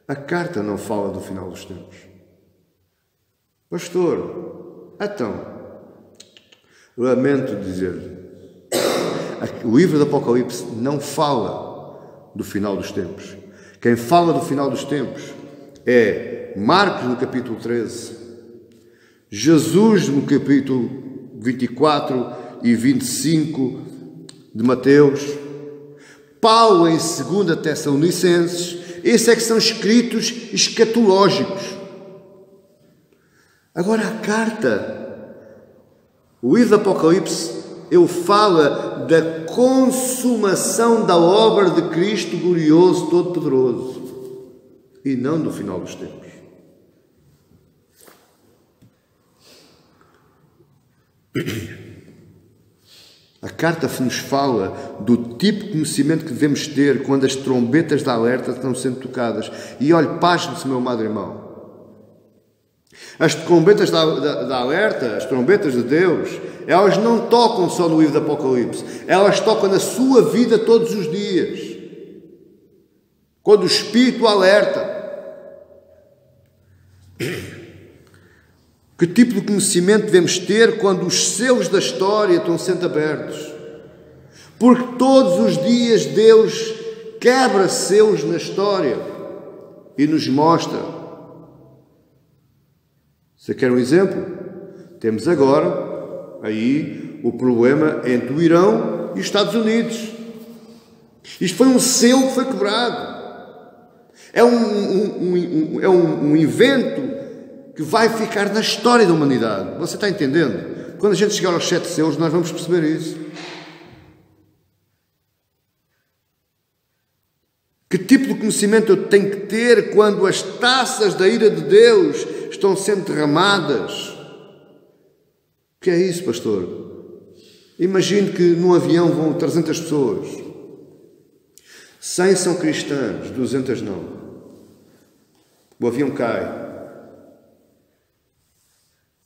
a carta não fala do final dos tempos. Pastor, então, lamento dizer-lhe, o livro do Apocalipse não fala do final dos tempos. Quem fala do final dos tempos é Marcos no capítulo 13, Jesus no capítulo 24 e 25 de Mateus, Paulo em 2 Tessalonicenses. Esses é que são escritos escatológicos. Agora a carta, o livro do Apocalipse, ele fala da consumação da obra de Cristo glorioso, todo-poderoso, e não do final dos tempos. A carta nos fala do tipo de conhecimento que devemos ter quando as trombetas de alerta estão sendo tocadas. E olhe, pasme-se, meu amado irmão. As trombetas de alerta, as trombetas de Deus, elas não tocam só no livro do Apocalipse. Elas tocam na sua vida todos os dias. Quando o Espírito alerta. Que tipo de conhecimento devemos ter quando os selos da história estão sendo abertos? Porque todos os dias Deus quebra selos na história e nos mostra. Você quer um exemplo? Temos agora aí o problema entre o Irão e os Estados Unidos. Isto foi um selo que foi quebrado. É um evento que vai ficar na história da humanidade. Você está entendendo? Quando a gente chegar aos 7 selos, nós vamos perceber isso. Que tipo de conhecimento eu tenho que ter quando as taças da ira de Deus estão sendo derramadas? O que é isso, pastor? Imagine que num avião vão 300 pessoas. 100 são cristãs, 200 não. O avião cai.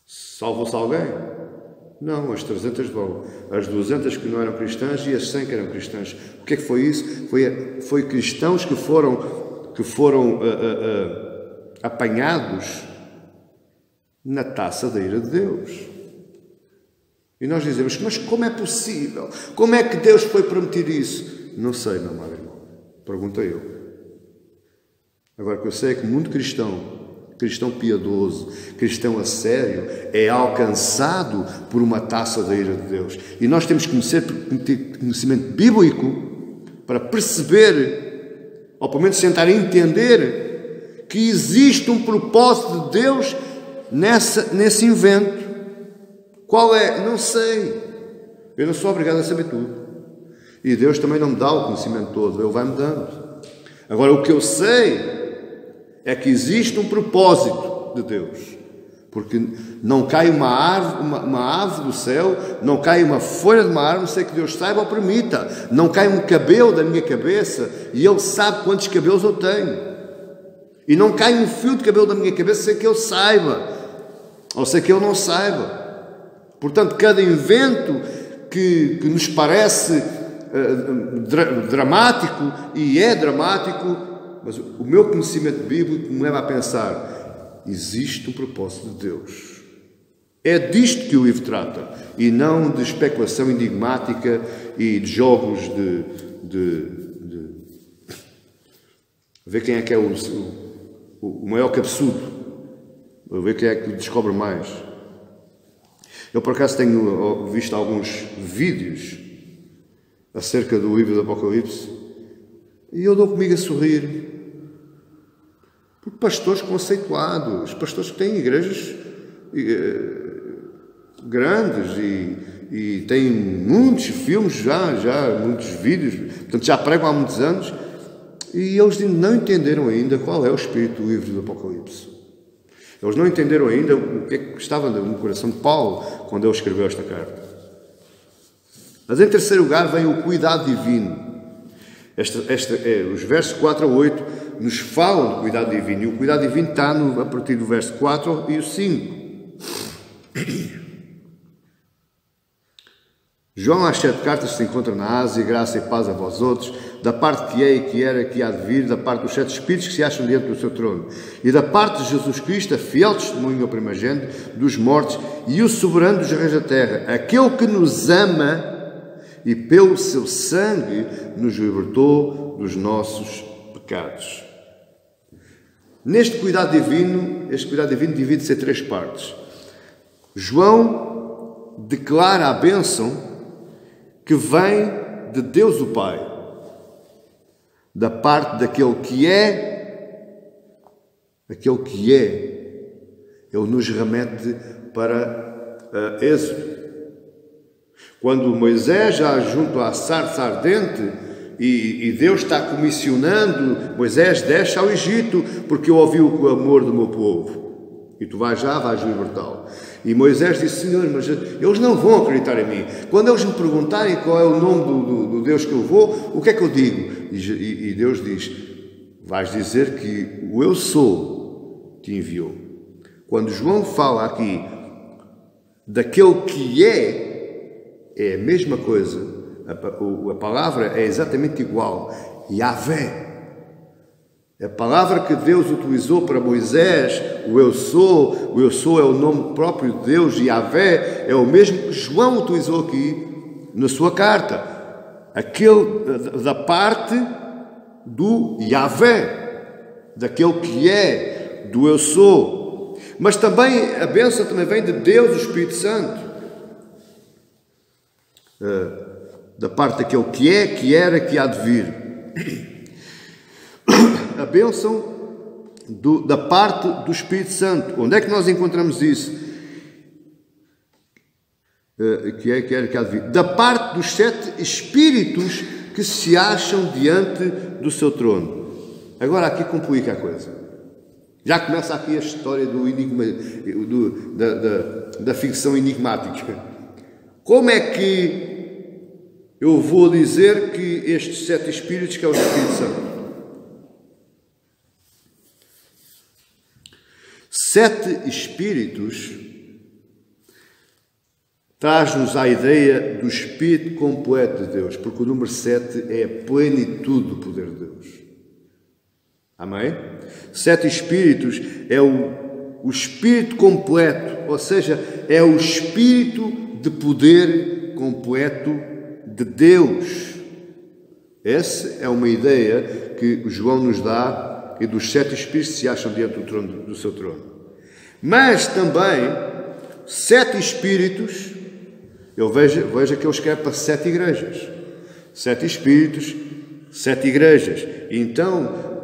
Salvou-se alguém? Não, as 300 vão. As 200 que não eram cristãs e as 100 que eram cristãs. O que é que foi isso? Foi cristãos que foram apanhados na taça da ira de Deus. E nós dizemos, mas como é possível? Como é que Deus foi permitir isso? Não sei, meu amado irmão. Pergunta eu. Agora, o que eu sei é que muito cristão piedoso, cristão a sério, é alcançado por uma taça da ira de Deus. E nós temos que ter conhecimento bíblico para perceber, ou pelo menos tentar entender, que existe um propósito de Deus nesse evento. Qual é? Não sei. Eu não sou obrigado a saber tudo. E Deus também não me dá o conhecimento todo, Ele vai-me dando. Agora, o que eu sei é que existe um propósito de Deus. Porque não cai uma ave do céu, não cai uma folha de uma árvore, sei que Deus saiba ou permita. Não cai um cabelo da minha cabeça e Ele sabe quantos cabelos eu tenho. E não cai um fio de cabelo da minha cabeça sem que Ele saiba, ou sem que Ele não saiba. Portanto, cada evento que nos parece dramático, e é dramático, mas o meu conhecimento bíblico me leva a pensar, existe um propósito de Deus. É disto que o livro trata, e não de especulação enigmática e de jogos de ver quem é que é o maior cabeçudo, ver quem é que descobre mais. Eu, por acaso, tenho visto alguns vídeos acerca do livro do Apocalipse e eu dou comigo a sorrir. Porque pastores conceituados, pastores que têm igrejas grandes e têm muitos filmes já muitos vídeos, portanto já pregam há muitos anos, e eles não entenderam ainda qual é o espírito do livro do Apocalipse. Eles não entenderam ainda o que é que estava no coração de Paulo quando ele escreveu esta carta. Mas em terceiro lugar vem o cuidado divino. Os versos 4 a 8 nos falam do cuidado divino. E o cuidado divino está a partir do verso 4 e o 5. João às 7 cartas se encontra na Ásia, graça e paz a vós outros, da parte que é e que era, que há de vir, da parte dos 7 espíritos que se acham diante do seu trono, e da parte de Jesus Cristo, a fiel testemunho ao primogênito dos mortos e o soberano dos reis da terra, aquele que nos ama e pelo seu sangue nos libertou dos nossos pecados. Este cuidado divino divide-se em 3 partes. João declara a bênção que vem de Deus o Pai, da parte daquele que é, ele nos remete para Êxodo. Quando Moisés já junto à sarça ardente e Deus está comissionando, Moisés desce ao Egito porque eu ouvi o clamor do meu povo e tu vais libertá-lo. E Moisés disse, Senhor, mas eles não vão acreditar em mim. Quando eles me perguntarem qual é o nome do Deus que eu vou, o que é que eu digo? E Deus diz, vais dizer que o eu sou te enviou. Quando João fala aqui daquele que é a mesma coisa, a palavra é exatamente igual, Yahvé. A palavra que Deus utilizou para Moisés, o eu sou é o nome próprio de Deus, e Yahvé é o mesmo que João utilizou aqui na sua carta. Aquele da parte do Yahvé, daquele que é, do eu sou. Mas também a bênção também vem de Deus, o Espírito Santo. Da parte daquele que é, que era, que há de vir. A bênção da parte do Espírito Santo. Onde é que nós encontramos isso? Que era, que há de vir. Da parte dos 7 espíritos que se acham diante do seu trono. Agora aqui complica a coisa. Já começa aqui a história do enigma, da ficção enigmática. Como é que eu vou dizer que estes 7 Espíritos, que é o Espírito Santo? 7 Espíritos traz-nos a ideia do Espírito completo de Deus, porque o número 7 é a plenitude do poder de Deus. Amém? 7 Espíritos é o Espírito completo, ou seja, é o Espírito de poder completo de Deus. Essa é uma ideia que João nos dá e dos 7 Espíritos que se acham diante do seu trono. Mas também 7 Espíritos, veja que ele escreve para 7 igrejas. 7 Espíritos, 7 igrejas. Então,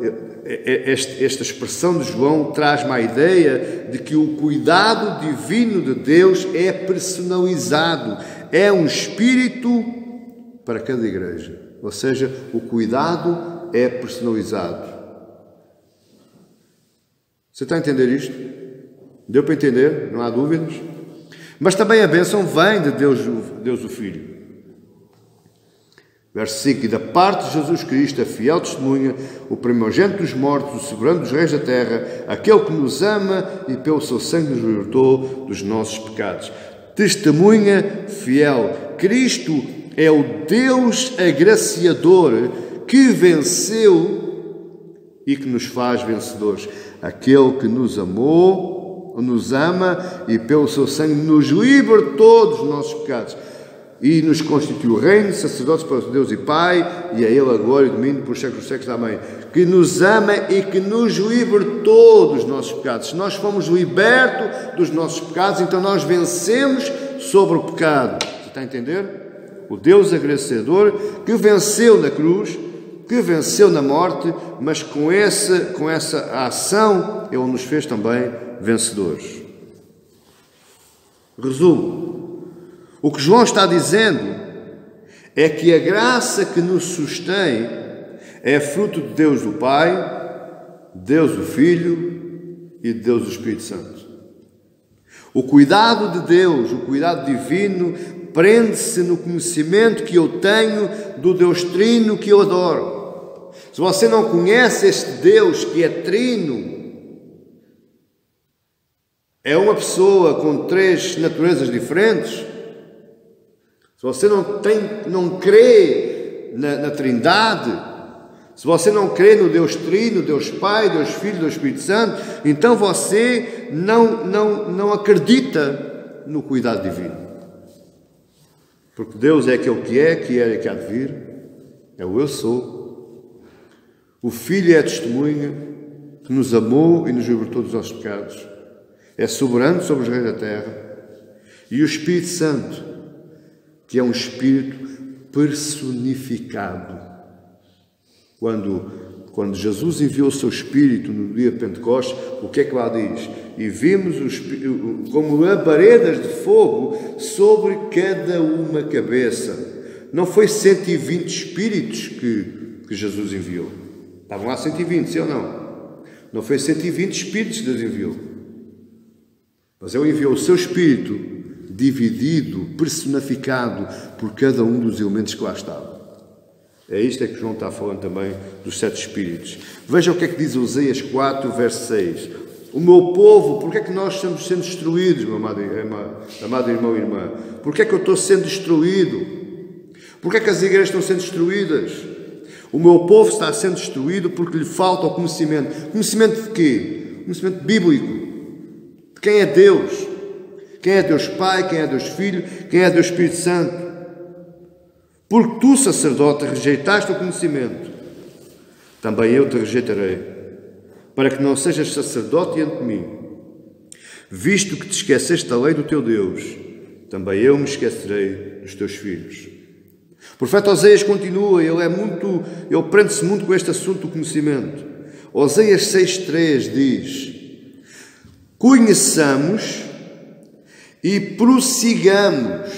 esta expressão de João traz-me a ideia de que o cuidado divino de Deus é personalizado. É um Espírito para cada igreja. Ou seja, o cuidado é personalizado. Você está a entender isto? Deu para entender? Não há dúvidas? Mas também a bênção vem de Deus o Filho. Verso 5. E da parte de Jesus Cristo, a fiel testemunha, o primogênito dos mortos, o soberano dos reis da terra, aquele que nos ama e pelo seu sangue nos libertou dos nossos pecados. Testemunha fiel. Cristo é o Deus agraciador que venceu e que nos faz vencedores. Aquele que nos amou, nos ama e pelo seu sangue nos libertou dos nossos pecados e nos constituiu reino, sacerdotes para Deus e Pai, e a Ele a glória e o domínio por séculos dos séculos. Amém. Que nos ama e que nos libertou dos nossos pecados. Se nós fomos libertos dos nossos pecados, então nós vencemos sobre o pecado. Você está a entender? O Deus agradecedor que venceu na cruz, que venceu na morte, mas com essa ação Ele nos fez também vencedores. Resumo. O que João está dizendo é que a graça que nos sustém é fruto de Deus o Pai, Deus o Filho e de Deus o Espírito Santo. O cuidado de Deus, o cuidado divino, prende-se no conhecimento que eu tenho do Deus Trino que eu adoro. Se você não conhece este Deus que é Trino, é uma pessoa com 3 naturezas diferentes. Se você não crê na Trindade, se você não crê no Deus Trino, Deus Pai, Deus Filho, Deus Espírito Santo, então você não acredita no cuidado divino. Porque Deus é aquele que era e que há de vir, é o eu sou. O Filho é a testemunha que nos amou e nos libertou dos nossos pecados. É soberano sobre os reis da terra. E o Espírito Santo, que é um Espírito personificado. Quando Jesus enviou o seu Espírito no dia de Pentecostes, o que é que lá diz? E vimos como labaredas de fogo sobre cada uma cabeça. Não foi 120 Espíritos que Jesus enviou. Estavam lá 120, sim ou não? Não foi 120 Espíritos que Deus enviou. Mas Ele enviou o seu Espírito dividido, personificado por cada um dos elementos que lá estavam. É isto que João está falando também dos 7 Espíritos. Veja o que é que diz Oséias 4, verso 6. O meu povo, porque é que nós estamos sendo destruídos, meu amado irmão e irmã? Porque é que eu estou sendo destruído? Porque é que as igrejas estão sendo destruídas? O meu povo está sendo destruído porque lhe falta o conhecimento. Conhecimento de quê? Conhecimento bíblico. De quem é Deus? Quem é Deus Pai? Quem é Deus Filho? Quem é Deus Espírito Santo? Porque tu, sacerdote, rejeitaste o conhecimento, também eu te rejeitarei, para que não sejas sacerdote diante de mim. Visto que te esqueceste da lei do teu Deus, também eu me esquecerei dos teus filhos. O profeta Oséias continua, ele prende-se muito com este assunto do conhecimento. Oséias 6,3 diz: conheçamos e prossigamos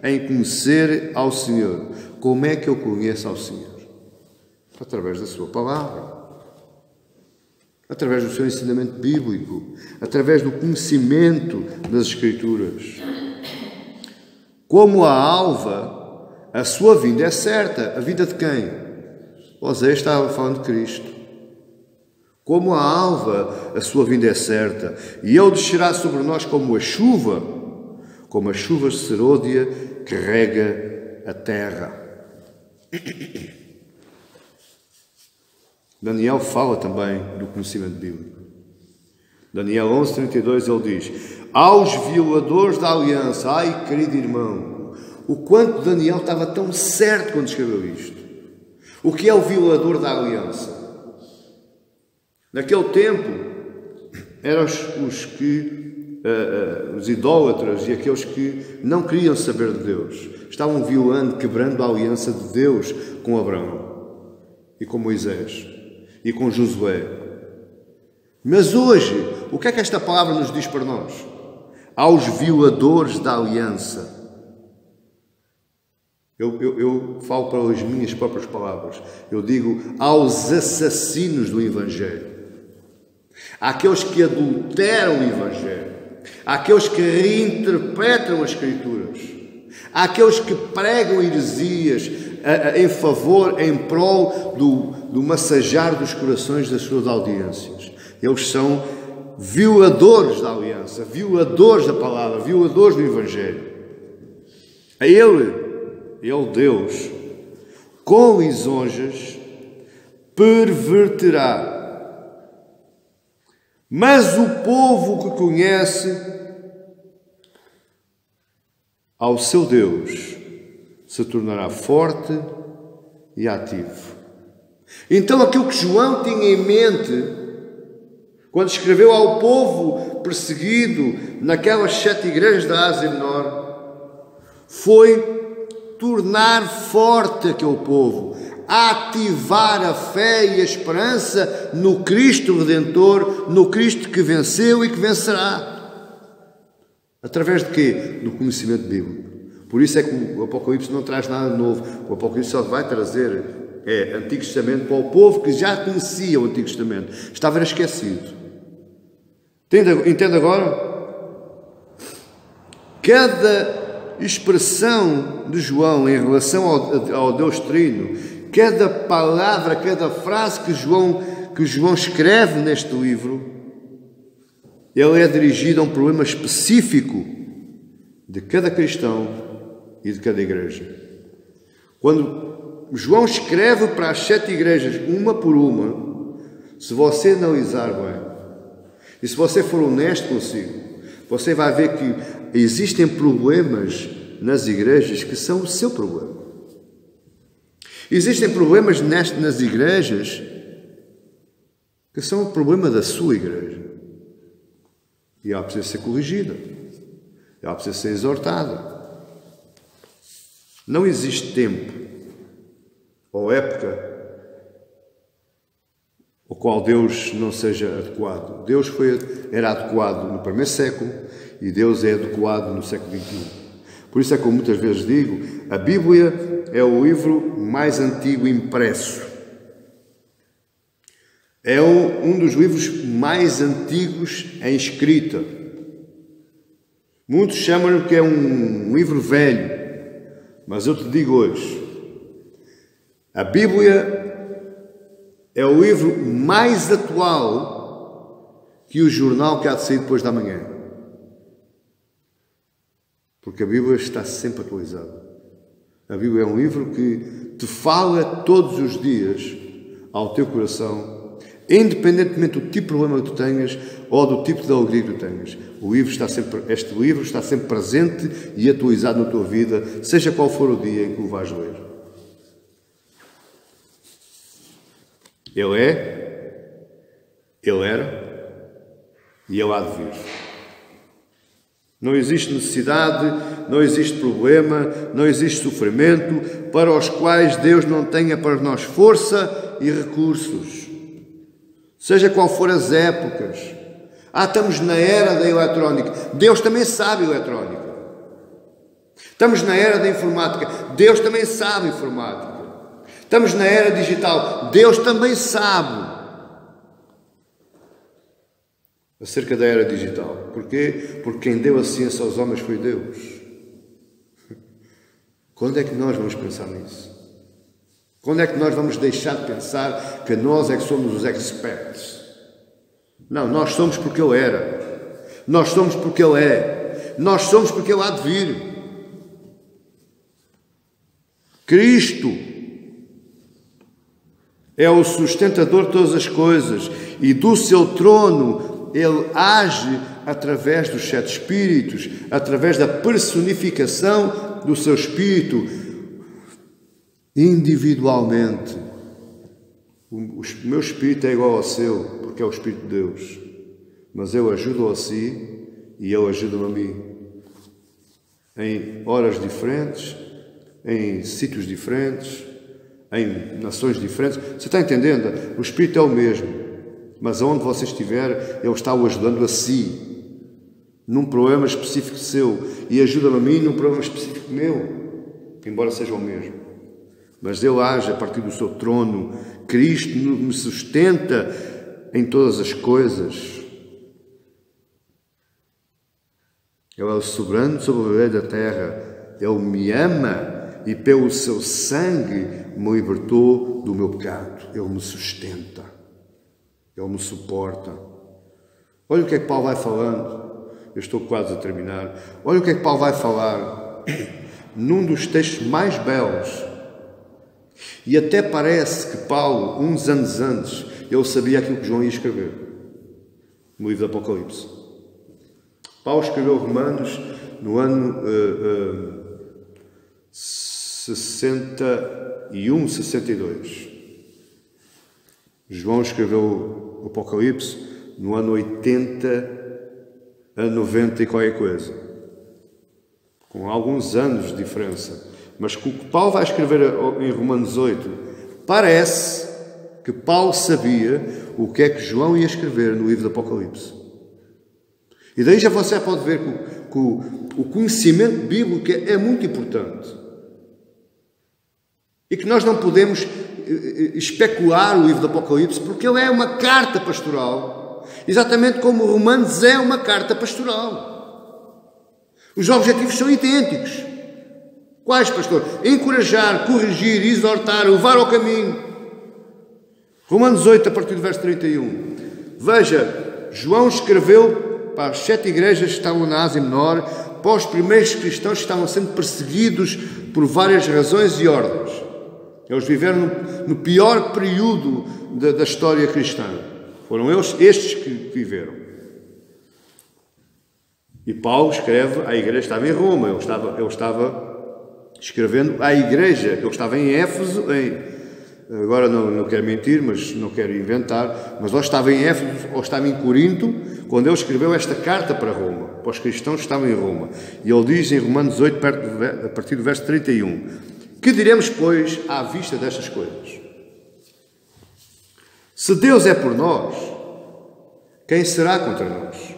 em conhecer ao Senhor. Como é que eu conheço ao Senhor? Através da sua palavra, através do seu ensinamento bíblico, através do conhecimento das Escrituras. Como a alva, a sua vinda é certa. A vinda de quem? Oséias estava falando de Cristo. Como a alva, a sua vinda é certa, e ele descerá sobre nós como a chuva serôdia que rega a terra. Daniel fala também do conhecimento bíblico. Daniel 11:32 ele diz: aos violadores da aliança, ai querido irmão, o quanto Daniel estava tão certo quando escreveu isto. O que é o violador da aliança? Naquele tempo eram os idólatras e aqueles que não queriam saber de Deus. Estavam violando, quebrando a aliança de Deus com Abraão e com Moisés e com Josué. Mas hoje, o que é que esta palavra nos diz para nós? Aos violadores da aliança. Eu falo para as minhas próprias palavras. Eu digo aos assassinos do Evangelho. Àqueles que adulteram o Evangelho. Àqueles que reinterpretam as Escrituras. Àqueles que pregam heresias em favor, em prol do massagear dos corações das suas audiências. Eles são violadores da aliança, violadores da palavra, violadores do Evangelho. A Ele, Deus, com lisonjas, perverterá. Mas o povo que conhece ao seu Deus se tornará forte e ativo. Então aquilo que João tinha em mente quando escreveu ao povo perseguido naquelas 7 igrejas da Ásia Menor foi tornar forte aquele povo, ativar a fé e a esperança no Cristo Redentor, no Cristo que venceu e que vencerá. Através de quê? Do conhecimento bíblico. Por isso é que o Apocalipse não traz nada novo. O Apocalipse só vai trazer Antigo Testamento para o povo que já conhecia o Antigo Testamento. Estava esquecido. Entende agora? Cada expressão de João em relação ao Deus Trino, cada palavra, cada frase que João escreve neste livro, ele é dirigido a um problema específico de cada cristão e de cada igreja. Quando João escreve para as 7 igrejas, uma por uma, se você analisar bem, e se você for honesto consigo, você vai ver que existem problemas nas igrejas que são o seu problema. Existem problemas nas igrejas que são o problema da sua igreja. E ela precisa ser corrigida. Ela precisa ser exortada. Não existe tempo ou época ao qual Deus não seja adequado. Deus era adequado no primeiro século e Deus é adequado no século XXI. Por isso é que eu muitas vezes digo, a Bíblia é o livro mais antigo impresso. É um dos livros mais antigos em escrita. Muitos chamam-lhe que é um livro velho, mas eu te digo hoje, a Bíblia é o livro mais atual que o jornal que há de sair depois da manhã. Porque a Bíblia está sempre atualizada. A Bíblia é um livro que te fala todos os dias ao teu coração, independentemente do tipo de problema que tu tenhas ou do tipo de alegria que tu tenhas. Este livro está sempre presente e atualizado na tua vida, seja qual for o dia em que o vais ler. Ele é, Ele era e Ele há de vir. Não existe necessidade, não existe problema, não existe sofrimento para os quais Deus não tenha para nós força e recursos. Seja qual for as épocas. Estamos na era da eletrónica. Deus também sabe eletrónica. Estamos na era da informática. Deus também sabe informática. Estamos na era digital. Deus também sabe acerca da era digital. Porquê? Porque quem deu a ciência aos homens foi Deus. Quando é que nós vamos pensar nisso? Quando é que nós vamos deixar de pensar que nós é que somos os experts? Não, nós somos porque Ele era. Nós somos porque Ele é. Nós somos porque Ele há de vir. Cristo é o sustentador de todas as coisas e do seu trono Ele age através dos 7 Espíritos, através da personificação do seu Espírito, individualmente. O meu Espírito é igual ao seu, porque é o Espírito de Deus, mas eu ajudo a si e Ele ajuda-me a mim, em horas diferentes, em sítios diferentes, em nações diferentes. Você está entendendo? O Espírito é o mesmo, mas aonde você estiver, Ele está o ajudando a si, num problema específico seu, e ajuda-me a mim num problema específico meu, embora seja o mesmo. Mas Ele age a partir do seu trono. Cristo me sustenta em todas as coisas. Ele é o soberano sobre o rei da terra. Ele me ama e pelo seu sangue me libertou do meu pecado. Ele me sustenta. Ele me suporta. Olha o que é que Paulo vai falando. Eu estou quase a terminar. Olha o que é que Paulo vai falar num dos textos mais belos. E até parece que Paulo, uns anos antes, ele sabia aquilo que João ia escrever no livro do Apocalipse. Paulo escreveu Romanos no ano 61, 62. João escreveu o Apocalipse no ano 80 a 90 e qualquer coisa, com alguns anos de diferença. Mas o que Paulo vai escrever em Romanos 8, parece que Paulo sabia o que é que João ia escrever no livro do Apocalipse. E daí já você pode ver que o conhecimento bíblico é muito importante. E que nós não podemos especular o livro do Apocalipse, porque ele é uma carta pastoral. Exatamente como Romanos é uma carta pastoral. Os objetivos são idênticos. Quais, pastor? Encorajar, corrigir, exortar, levar ao caminho. Romanos 8, a partir do verso 31. Veja, João escreveu para as 7 igrejas que estavam na Ásia Menor, para os primeiros cristãos que estavam sendo perseguidos por várias razões e ordens. Eles viveram no pior período da história cristã. Foram eles, estes que viveram. E Paulo escreve à igreja, estava em Roma, ele estava escrevendo à igreja, ele estava em Éfeso, agora não quero mentir, mas não quero inventar, mas ou estava em Éfeso ou estava em Corinto, quando ele escreveu esta carta para Roma, para os cristãos que estavam em Roma. E ele diz em Romanos 8, a partir do verso 31, que diremos, pois, à vista destas coisas? Se Deus é por nós, quem será contra nós?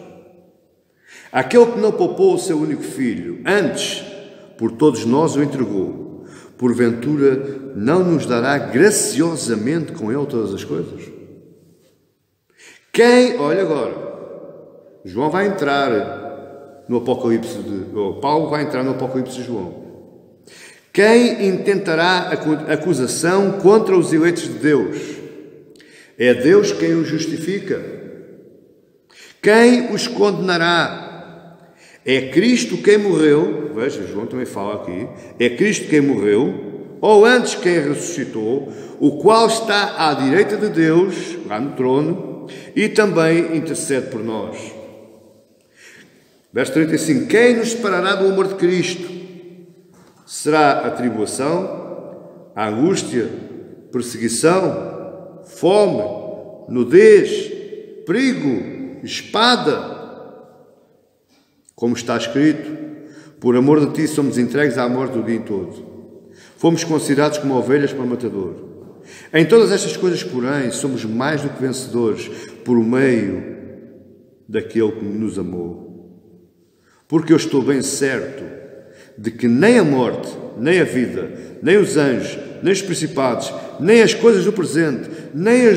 Aquele que não poupou o seu único filho, antes, por todos nós o entregou, porventura não nos dará graciosamente com ele todas as coisas? Olha agora, João vai entrar no Apocalipse Paulo vai entrar no Apocalipse de João. Quem intentará acusação contra os eleitos de Deus? É Deus quem os justifica. Quem os condenará? É Cristo quem morreu, veja, João também fala aqui, é Cristo quem morreu, ou antes quem ressuscitou, o qual está à direita de Deus, lá no trono, e também intercede por nós. Verso 35, quem nos separará do amor de Cristo? Será a tribulação, a angústia, perseguição, fome, nudez, perigo, espada? Como está escrito, por amor de ti somos entregues à morte o dia todo. Fomos considerados como ovelhas para o matador. Em todas estas coisas, porém, somos mais do que vencedores por meio daquele que nos amou. Porque eu estou bem certo de que nem a morte, nem a vida, nem os anjos, nem os principados, nem as coisas do presente, nem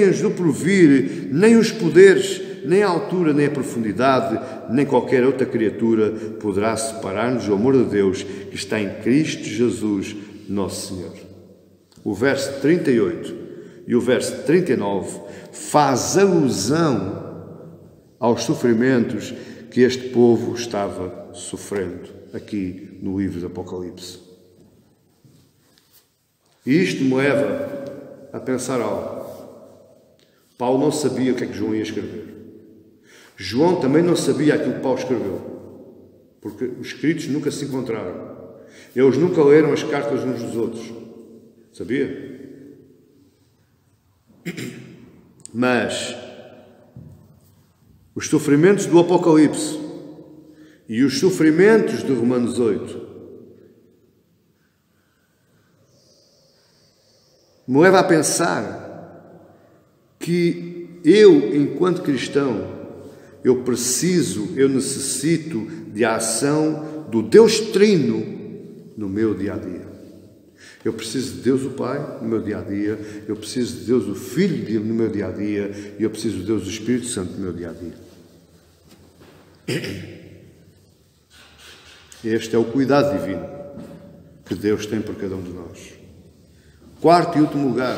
as do porvir, nem os poderes, nem a altura, nem a profundidade, nem qualquer outra criatura poderá separar-nos do amor de Deus que está em Cristo Jesus, nosso Senhor. O verso 38 e o verso 39 faz alusão aos sofrimentos que este povo estava sofrendo aqui no livro do Apocalipse. E isto me leva a pensar algo. Paulo não sabia o que é que João ia escrever. João também não sabia aquilo que Paulo escreveu, porque os escritos nunca se encontraram. Eles nunca leram as cartas uns dos outros. Sabia? Mas os sofrimentos do Apocalipse e os sofrimentos de Romanos 8 me leva a pensar que eu, enquanto cristão, eu necessito de ação do Deus Trino no meu dia-a-dia. Eu preciso de Deus o Pai no meu dia-a-dia, eu preciso de Deus o Filho no meu dia-a-dia e eu preciso de Deus o Espírito Santo no meu dia-a-dia. Este é o cuidado divino que Deus tem por cada um de nós. Quarto e último lugar,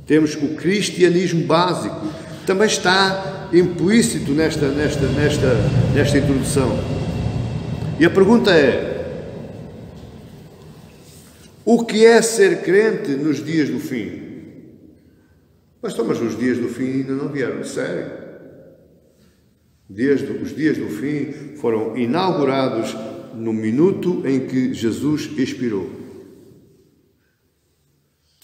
temos o cristianismo básico. Também está implícito nesta introdução. E a pergunta é: o que é ser crente nos dias do fim? Mas os dias do fim ainda não vieram, sério. Os dias do fim foram inaugurados no minuto em que Jesus expirou.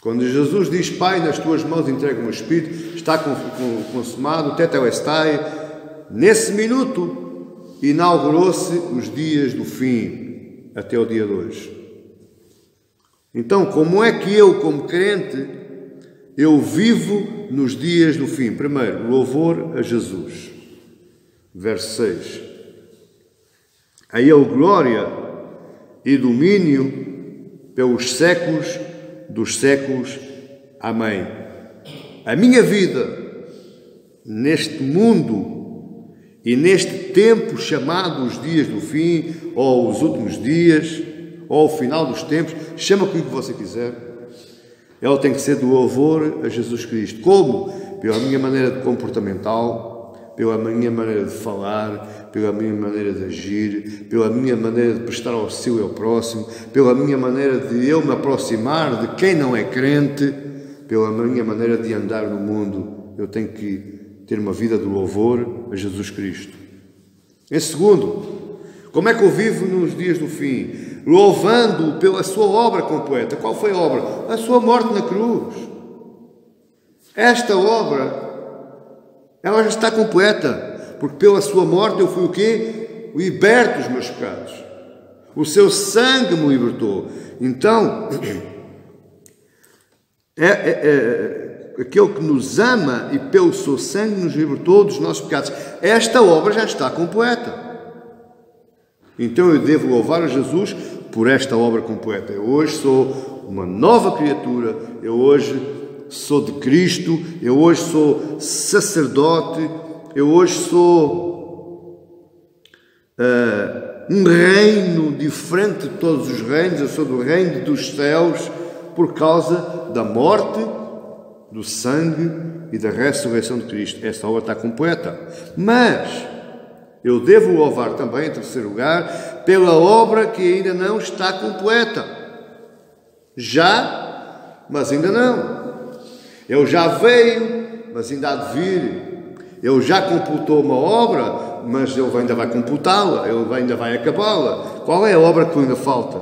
Quando Jesus diz: Pai, nas tuas mãos entrego o meu espírito, está consumado, tetelestai, nesse minuto inaugurou-se os dias do fim, até o dia 2. Então, como é que eu, como crente, eu vivo nos dias do fim? Primeiro, louvor a Jesus. Verso 6. A Ele glória e domínio pelos séculos dos séculos. Amém. A minha vida neste mundo e neste tempo chamado os dias do fim, ou os últimos dias, ou o final dos tempos, chama o que você quiser, ela tem que ser do louvor a Jesus Cristo. Como? Pela minha maneira de comportamental, pela minha maneira de falar, pela minha maneira de agir, pela minha maneira de prestar auxílio ao próximo, pela minha maneira de eu me aproximar de quem não é crente, pela minha maneira de andar no mundo. Eu tenho que ter uma vida de louvor a Jesus Cristo. Em segundo, como é que eu vivo nos dias do fim? Louvando-o pela sua obra completa. Qual foi a obra? A sua morte na cruz. Esta obra, ela já está completa, porque pela sua morte eu fui o quê? Liberto dos meus pecados. O seu sangue me libertou. Então, aquele que nos ama e pelo seu sangue nos libertou dos nossos pecados. Esta obra já está completa. Então eu devo louvar a Jesus por esta obra completa. Eu hoje sou uma nova criatura, eu hoje sou de Cristo, eu hoje sou sacerdote, eu hoje sou um reino diferente de todos os reinos, eu sou do reino dos céus por causa da morte, do sangue e da ressurreição de Cristo. Esta obra está completa. Mas eu devo louvar também, em terceiro lugar, pela obra que ainda não está completa. Já, mas ainda não. Ele já veio, mas ainda há de vir. Ele já completou uma obra, mas ele ainda vai completá-la, ele ainda vai acabá-la. Qual é a obra que ainda falta?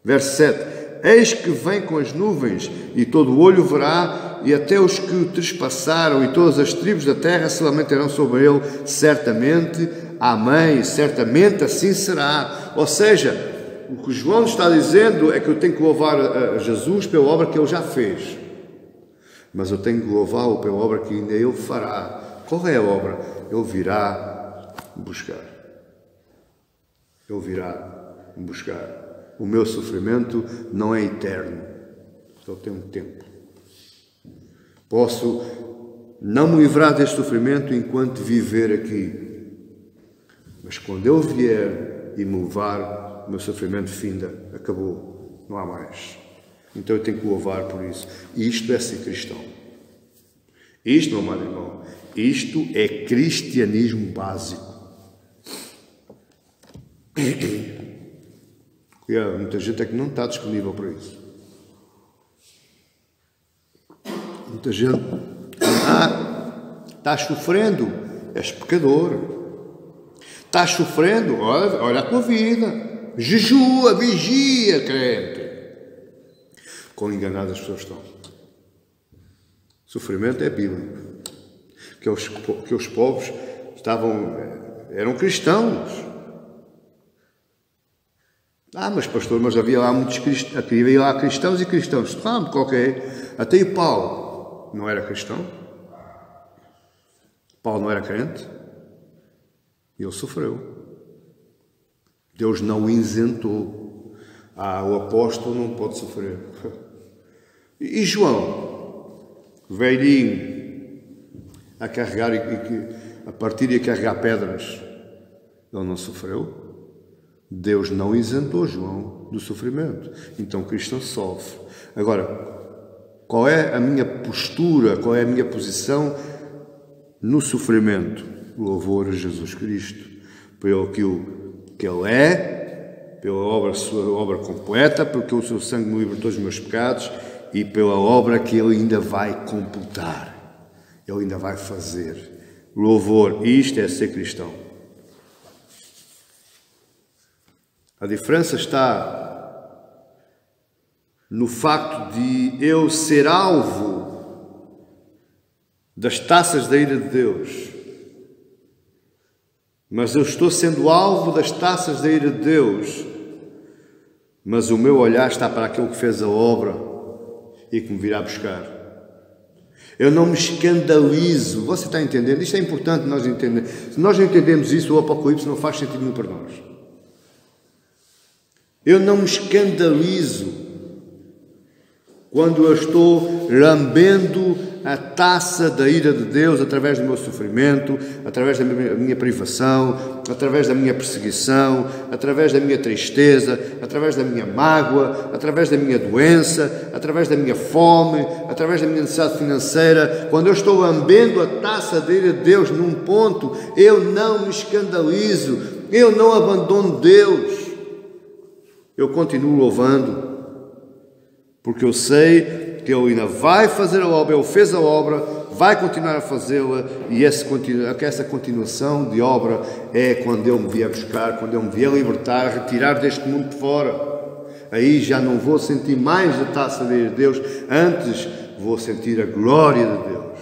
Verso 7. Eis que vem com as nuvens, e todo o olho verá, e até os que o trespassaram, e todas as tribos da terra se lamentarão sobre ele, certamente. Amém, certamente assim será. Ou seja, o que João está dizendo é que eu tenho que louvar a Jesus pela obra que ele já fez, mas eu tenho que louvá-lo pela obra que ainda ele fará. Qual é a obra? Ele virá buscar. Ele virá buscar. O meu sofrimento não é eterno. Só tenho um tempo. Posso não me livrar deste sofrimento enquanto viver aqui. Mas quando eu vier e me levar, o meu sofrimento finda, acabou, não há mais. Então eu tenho que louvar por isso. E isto é ser cristão. Isto, meu amado irmão, isto é cristianismo básico. Muita gente é que não está disponível para isso. Muita gente estás sofrendo, és pecador. Estás sofrendo, olha a tua vida. Jejua, vigia, crente. Quão enganadas as pessoas estão. Sofrimento é bíblico. Que os povos eram cristãos. Mas pastor, mas havia lá muitos cristãos, havia lá cristãos e cristãos. Qualquer. Até o Paulo não era cristão. Paulo não era crente. E ele sofreu. Deus não o isentou. O apóstolo não pode sofrer. E João, velhinho, a carregar, a partir e a carregar pedras, ele não sofreu. Deus não isentou João do sofrimento. Então o cristão sofre. Agora, qual é a minha postura, qual é a minha posição no sofrimento? Louvor a Jesus Cristo, pelo aquilo que Ele é, pela sua obra completa, porque o seu sangue me libertou dos meus pecados e pela obra que Ele ainda vai completar. Ele ainda vai fazer. Louvor, isto é ser cristão. A diferença está no facto de eu ser alvo das taças da ira de Deus. Mas eu estou sendo alvo das taças da ira de Deus. Mas o meu olhar está para aquele que fez a obra e que me virá buscar. Eu não me escandalizo. Você está entendendo? Isto é importante nós entendermos. Se nós não entendemos isso, o Apocalipse não faz sentido nenhum para nós. Eu não me escandalizo quando eu estou lambendo a taça da ira de Deus através do meu sofrimento, através da minha privação, através da minha perseguição, através da minha tristeza, através da minha mágoa, através da minha doença, através da minha fome, através da minha necessidade financeira. Quando eu estou lambendo a taça da ira de Deus num ponto, eu não me escandalizo, eu não abandono Deus. Eu continuo louvando, porque eu sei que Ele ainda vai fazer a obra, Ele fez a obra, vai continuar a fazê-la, e essa continuação de obra é quando Ele me vier buscar, quando Ele me vier libertar, retirar deste mundo de fora. Aí já não vou sentir mais a taça de Deus, antes vou sentir a glória de Deus.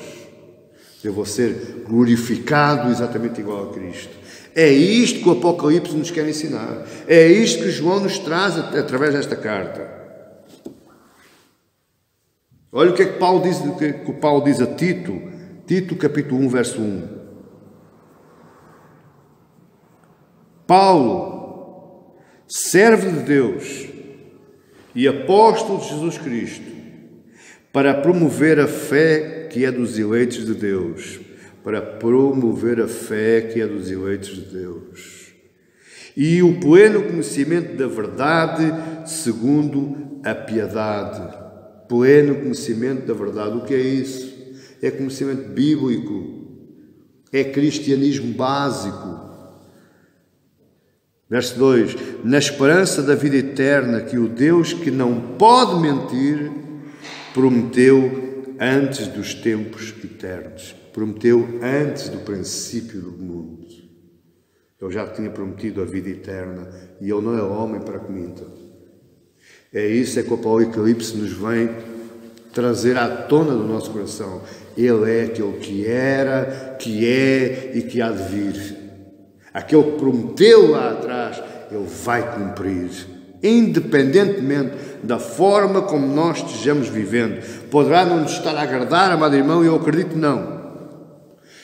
Eu vou ser glorificado exatamente igual a Cristo. É isto que o Apocalipse nos quer ensinar. É isto que João nos traz através desta carta. Olha o que é que Paulo diz a Tito. Tito, capítulo 1, verso 1. Paulo, servo de Deus e apóstolo de Jesus Cristo, para promover a fé que é dos eleitos de Deus. Para promover a fé que é dos eleitos de Deus. E o pleno conhecimento da verdade segundo a piedade. Pleno conhecimento da verdade. O que é isso? É conhecimento bíblico. É cristianismo básico. Verso 2. Na esperança da vida eterna que o Deus que não pode mentir prometeu antes dos tempos eternos. Prometeu antes do princípio do mundo. Ele já tinha prometido a vida eterna e Ele não é homem para que minta. É isso que o Apocalipse nos vem trazer à tona do nosso coração. Ele é aquele que era, que é e que há de vir. Aquele que prometeu lá atrás, Ele vai cumprir. Independentemente da forma como nós estejamos vivendo. Poderá não nos estar a agradar, amado irmão, e eu acredito que não.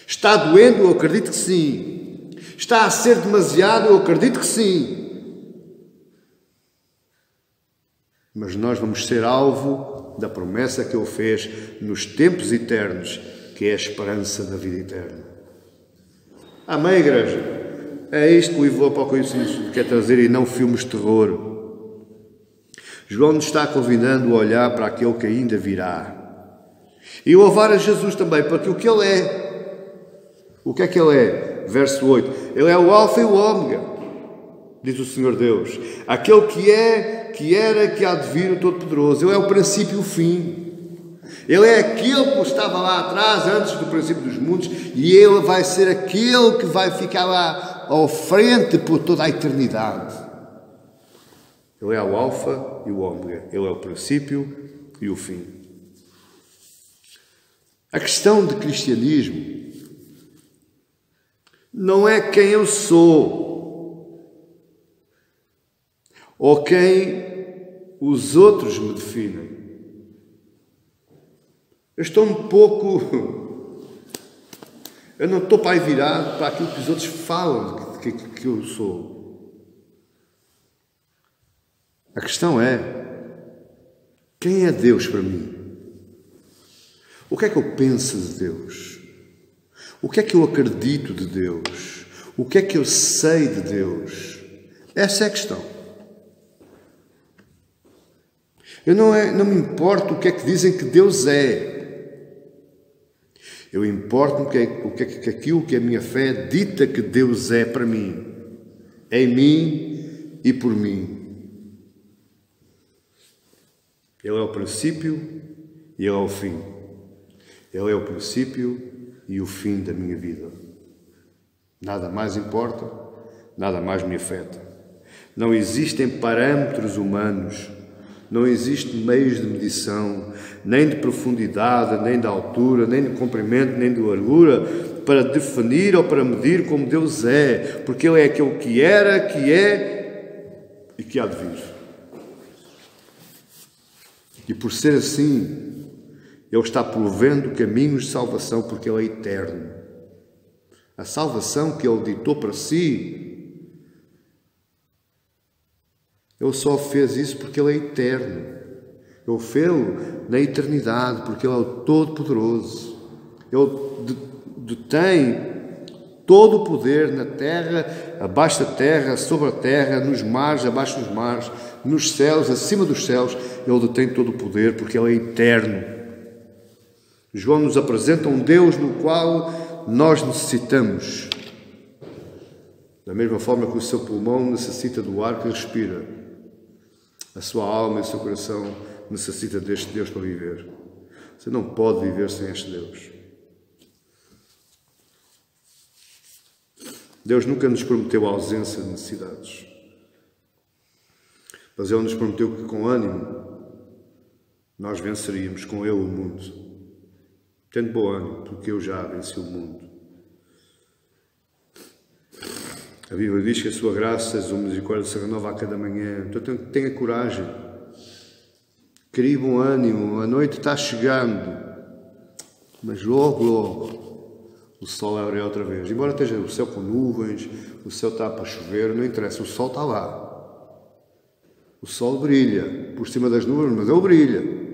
Está doendo? Eu acredito que sim. Está a ser demasiado? Eu acredito que sim. mas nós vamos ser alvo da promessa que Ele fez nos tempos eternos, que é a esperança da vida eterna. Amém, igreja? É isto que o livro do Apocalipse quer trazer e não filmes de terror. João nos está convidando a olhar para aquele que ainda virá. E louvar a Jesus também, porque o que Ele é. O que é que Ele é? Verso 8. Ele é o Alfa e o Ômega, diz o Senhor Deus. Aquele que é, que era, que há de vir, o Todo-Poderoso. Ele é o princípio e o fim. Ele é aquele que estava lá atrás, antes do princípio dos mundos, e Ele vai ser aquele que vai ficar lá ao frente por toda a eternidade. Ele é o Alfa e o Ômega. Ele é o princípio e o fim. A questão de cristianismo não é quem eu sou ou quem os outros me definem. Eu estou um pouco... Eu não estou para aí virado para aquilo que os outros falam que eu sou. A questão é: quem é Deus para mim? O que é que eu penso de Deus? O que é que eu acredito de Deus? O que é que eu sei de Deus? Essa é a questão. Eu não me importo o que é que dizem que Deus é. Eu importo-me que aquilo que a minha fé dita que Deus é para mim, em mim e por mim. Ele é o princípio e Ele é o fim. Ele é o princípio e o fim da minha vida. Nada mais importa, nada mais me afeta. Não existem parâmetros humanos, não existem meios de medição, nem de profundidade, nem de altura, nem de comprimento, nem de largura, para definir ou para medir como Deus é, porque Ele é aquele que era, que é e que há de vir. E por ser assim, Ele está provendo caminhos de salvação, porque Ele é eterno. A salvação que Ele ditou para si, Ele só fez isso porque Ele é eterno. Ele fez-o na eternidade, porque Ele é o Todo-Poderoso. Ele detém todo o poder na terra, abaixo da terra, sobre a terra, nos mares, abaixo dos mares, nos céus, acima dos céus. Ele detém todo o poder porque Ele é eterno. João nos apresenta um Deus no qual nós necessitamos. Da mesma forma que o seu pulmão necessita do ar que respira, a sua alma e o seu coração necessitam deste Deus para viver. Você não pode viver sem este Deus. Deus nunca nos prometeu a ausência de necessidades, mas Ele nos prometeu que com ânimo nós venceríamos com Ele o mundo. Tendo bom ânimo, porque eu já venci o mundo. A Bíblia diz que a sua graça, a sua misericórdia se renova a cada manhã. Então tenha coragem. Crie bom ânimo. A noite está chegando. Mas logo, logo, o sol vai abrir outra vez. Embora esteja o céu com nuvens, o céu está para chover, não interessa. O sol está lá. O sol brilha por cima das nuvens, mas ele brilha.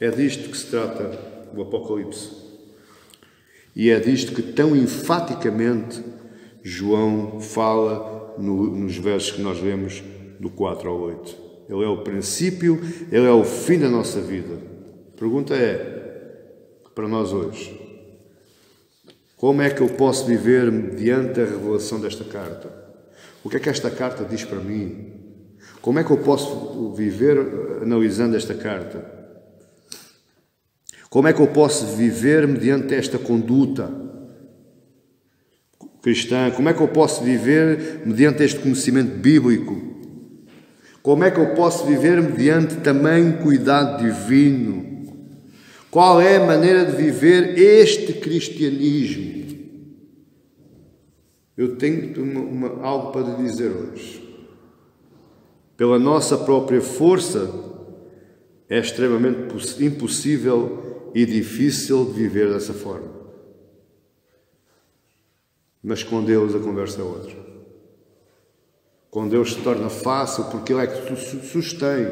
É disto que se trata o Apocalipse. E é disto que tão enfaticamente João fala nos versos que nós lemos do 4 ao 8. Ele é o princípio, Ele é o fim da nossa vida. A pergunta é, para nós hoje, como é que eu posso viver mediante a revelação desta carta? O que é que esta carta diz para mim? Como é que eu posso viver analisando esta carta? Como é que eu posso viver mediante esta conduta cristã? Como é que eu posso viver mediante este conhecimento bíblico? Como é que eu posso viver mediante também cuidado divino? Qual é a maneira de viver este cristianismo? Eu tenho algo para lhe dizer hoje. Pela nossa própria força, é extremamente impossível e difícil de viver dessa forma. Mas com Deus a conversa é outra. com Deus se torna fácil, porque Ele é que sustém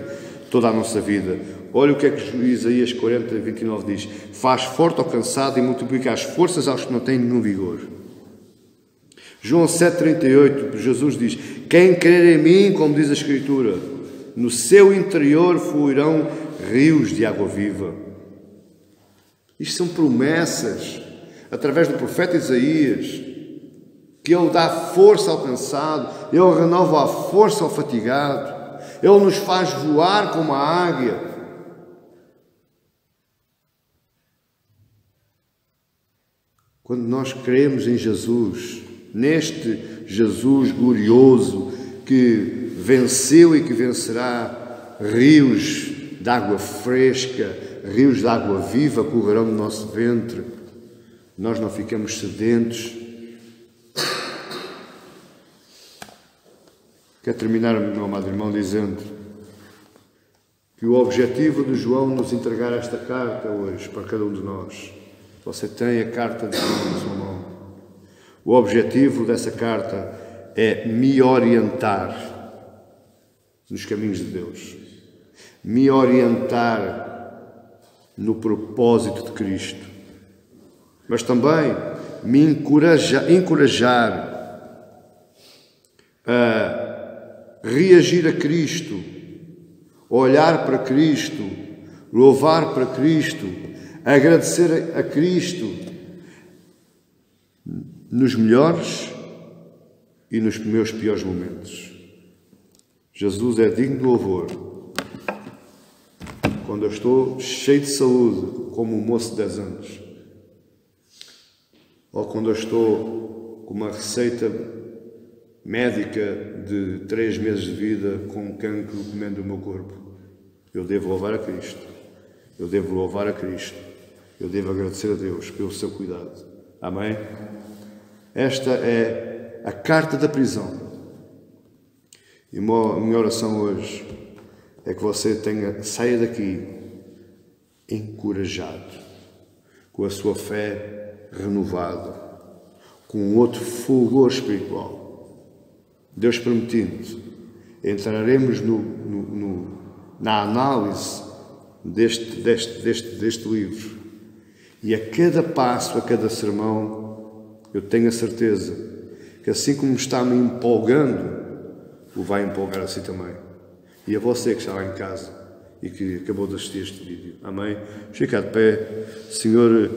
toda a nossa vida. Olha o que é que Isaías 40, 29 diz: faz forte ao cansado e multiplica as forças aos que não têm nenhum vigor. João 7,38, Jesus diz: quem crer em mim, como diz a Escritura, no seu interior fluirão rios de água viva. Isto são promessas, através do profeta Isaías, que Ele dá força ao cansado, Ele renova a força ao fatigado, Ele nos faz voar como a águia. Quando nós cremos em Jesus, neste Jesus glorioso que venceu e que vencerá, rios de água fresca, rios de água viva correrão no nosso ventre. Nós não ficamos sedentos. Quero terminar, meu amado irmão, dizendo que o objetivo de João nos entregar esta carta hoje, para cada um de nós, você tem a carta de João na sua mão. O objetivo dessa carta é me orientar nos caminhos de Deus, me orientar no propósito de Cristo, mas também me encorajar a reagir a Cristo, olhar para Cristo, louvar para Cristo, agradecer a Cristo nos melhores e nos meus piores momentos. Jesus é digno de louvor quando eu estou cheio de saúde, como um moço de 10 anos, ou quando eu estou com uma receita médica de 3 meses de vida com um cancro comendo o meu corpo. Eu devo louvar a Cristo. Eu devo louvar a Cristo. Eu devo agradecer a Deus pelo seu cuidado. Amém? Esta é a carta da prisão. E a minha oração hoje é que você saia daqui encorajado, com a sua fé renovada, com outro fulgor espiritual. Deus permitindo, entraremos na análise deste livro. E a cada passo, a cada sermão, eu tenho a certeza que assim como está me empolgando, o vai empolgar assim também. E a você que está lá em casa e que acabou de assistir este vídeo. Amém? Fica de pé. Senhor,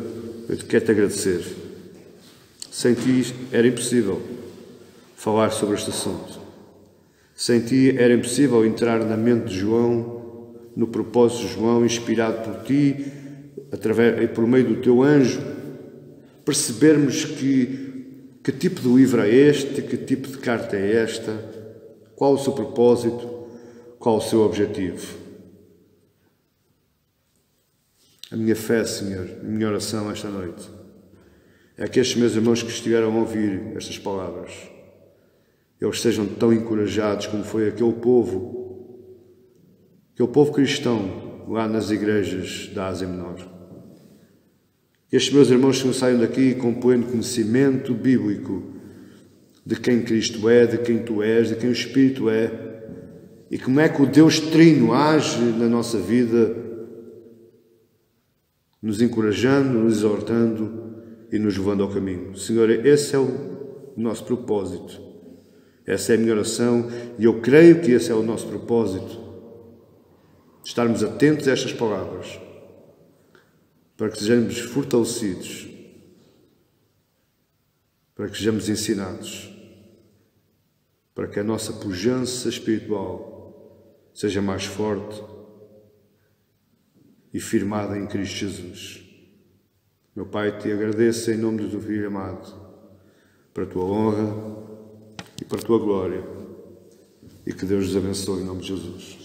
eu quero te agradecer. Sem ti era impossível falar sobre este assunto. Sem ti era impossível entrar na mente de João, no propósito de João, inspirado por ti, por meio do teu anjo, percebermos que tipo de livro é este, que tipo de carta é esta, qual o seu propósito, qual o seu objetivo. A minha fé, Senhor, a minha oração esta noite, é que estes meus irmãos que estiveram a ouvir estas palavras, eles sejam tão encorajados como foi aquele povo cristão lá nas igrejas da Ásia Menor. Estes meus irmãos que não saiam daqui com pleno conhecimento bíblico de quem Cristo é, de quem tu és, de quem o Espírito é, e como é que o Deus Trino age na nossa vida, nos encorajando, nos exortando e nos levando ao caminho. Senhor, esse é o nosso propósito. Essa é a minha oração e eu creio que esse é o nosso propósito. Estarmos atentos a estas palavras para que sejamos fortalecidos, para que sejamos ensinados, para que a nossa pujança espiritual seja mais forte e firmada em Cristo Jesus. Meu Pai, te agradeço em nome do teu Filho amado, para a tua honra e para a tua glória, e que Deus os abençoe em nome de Jesus.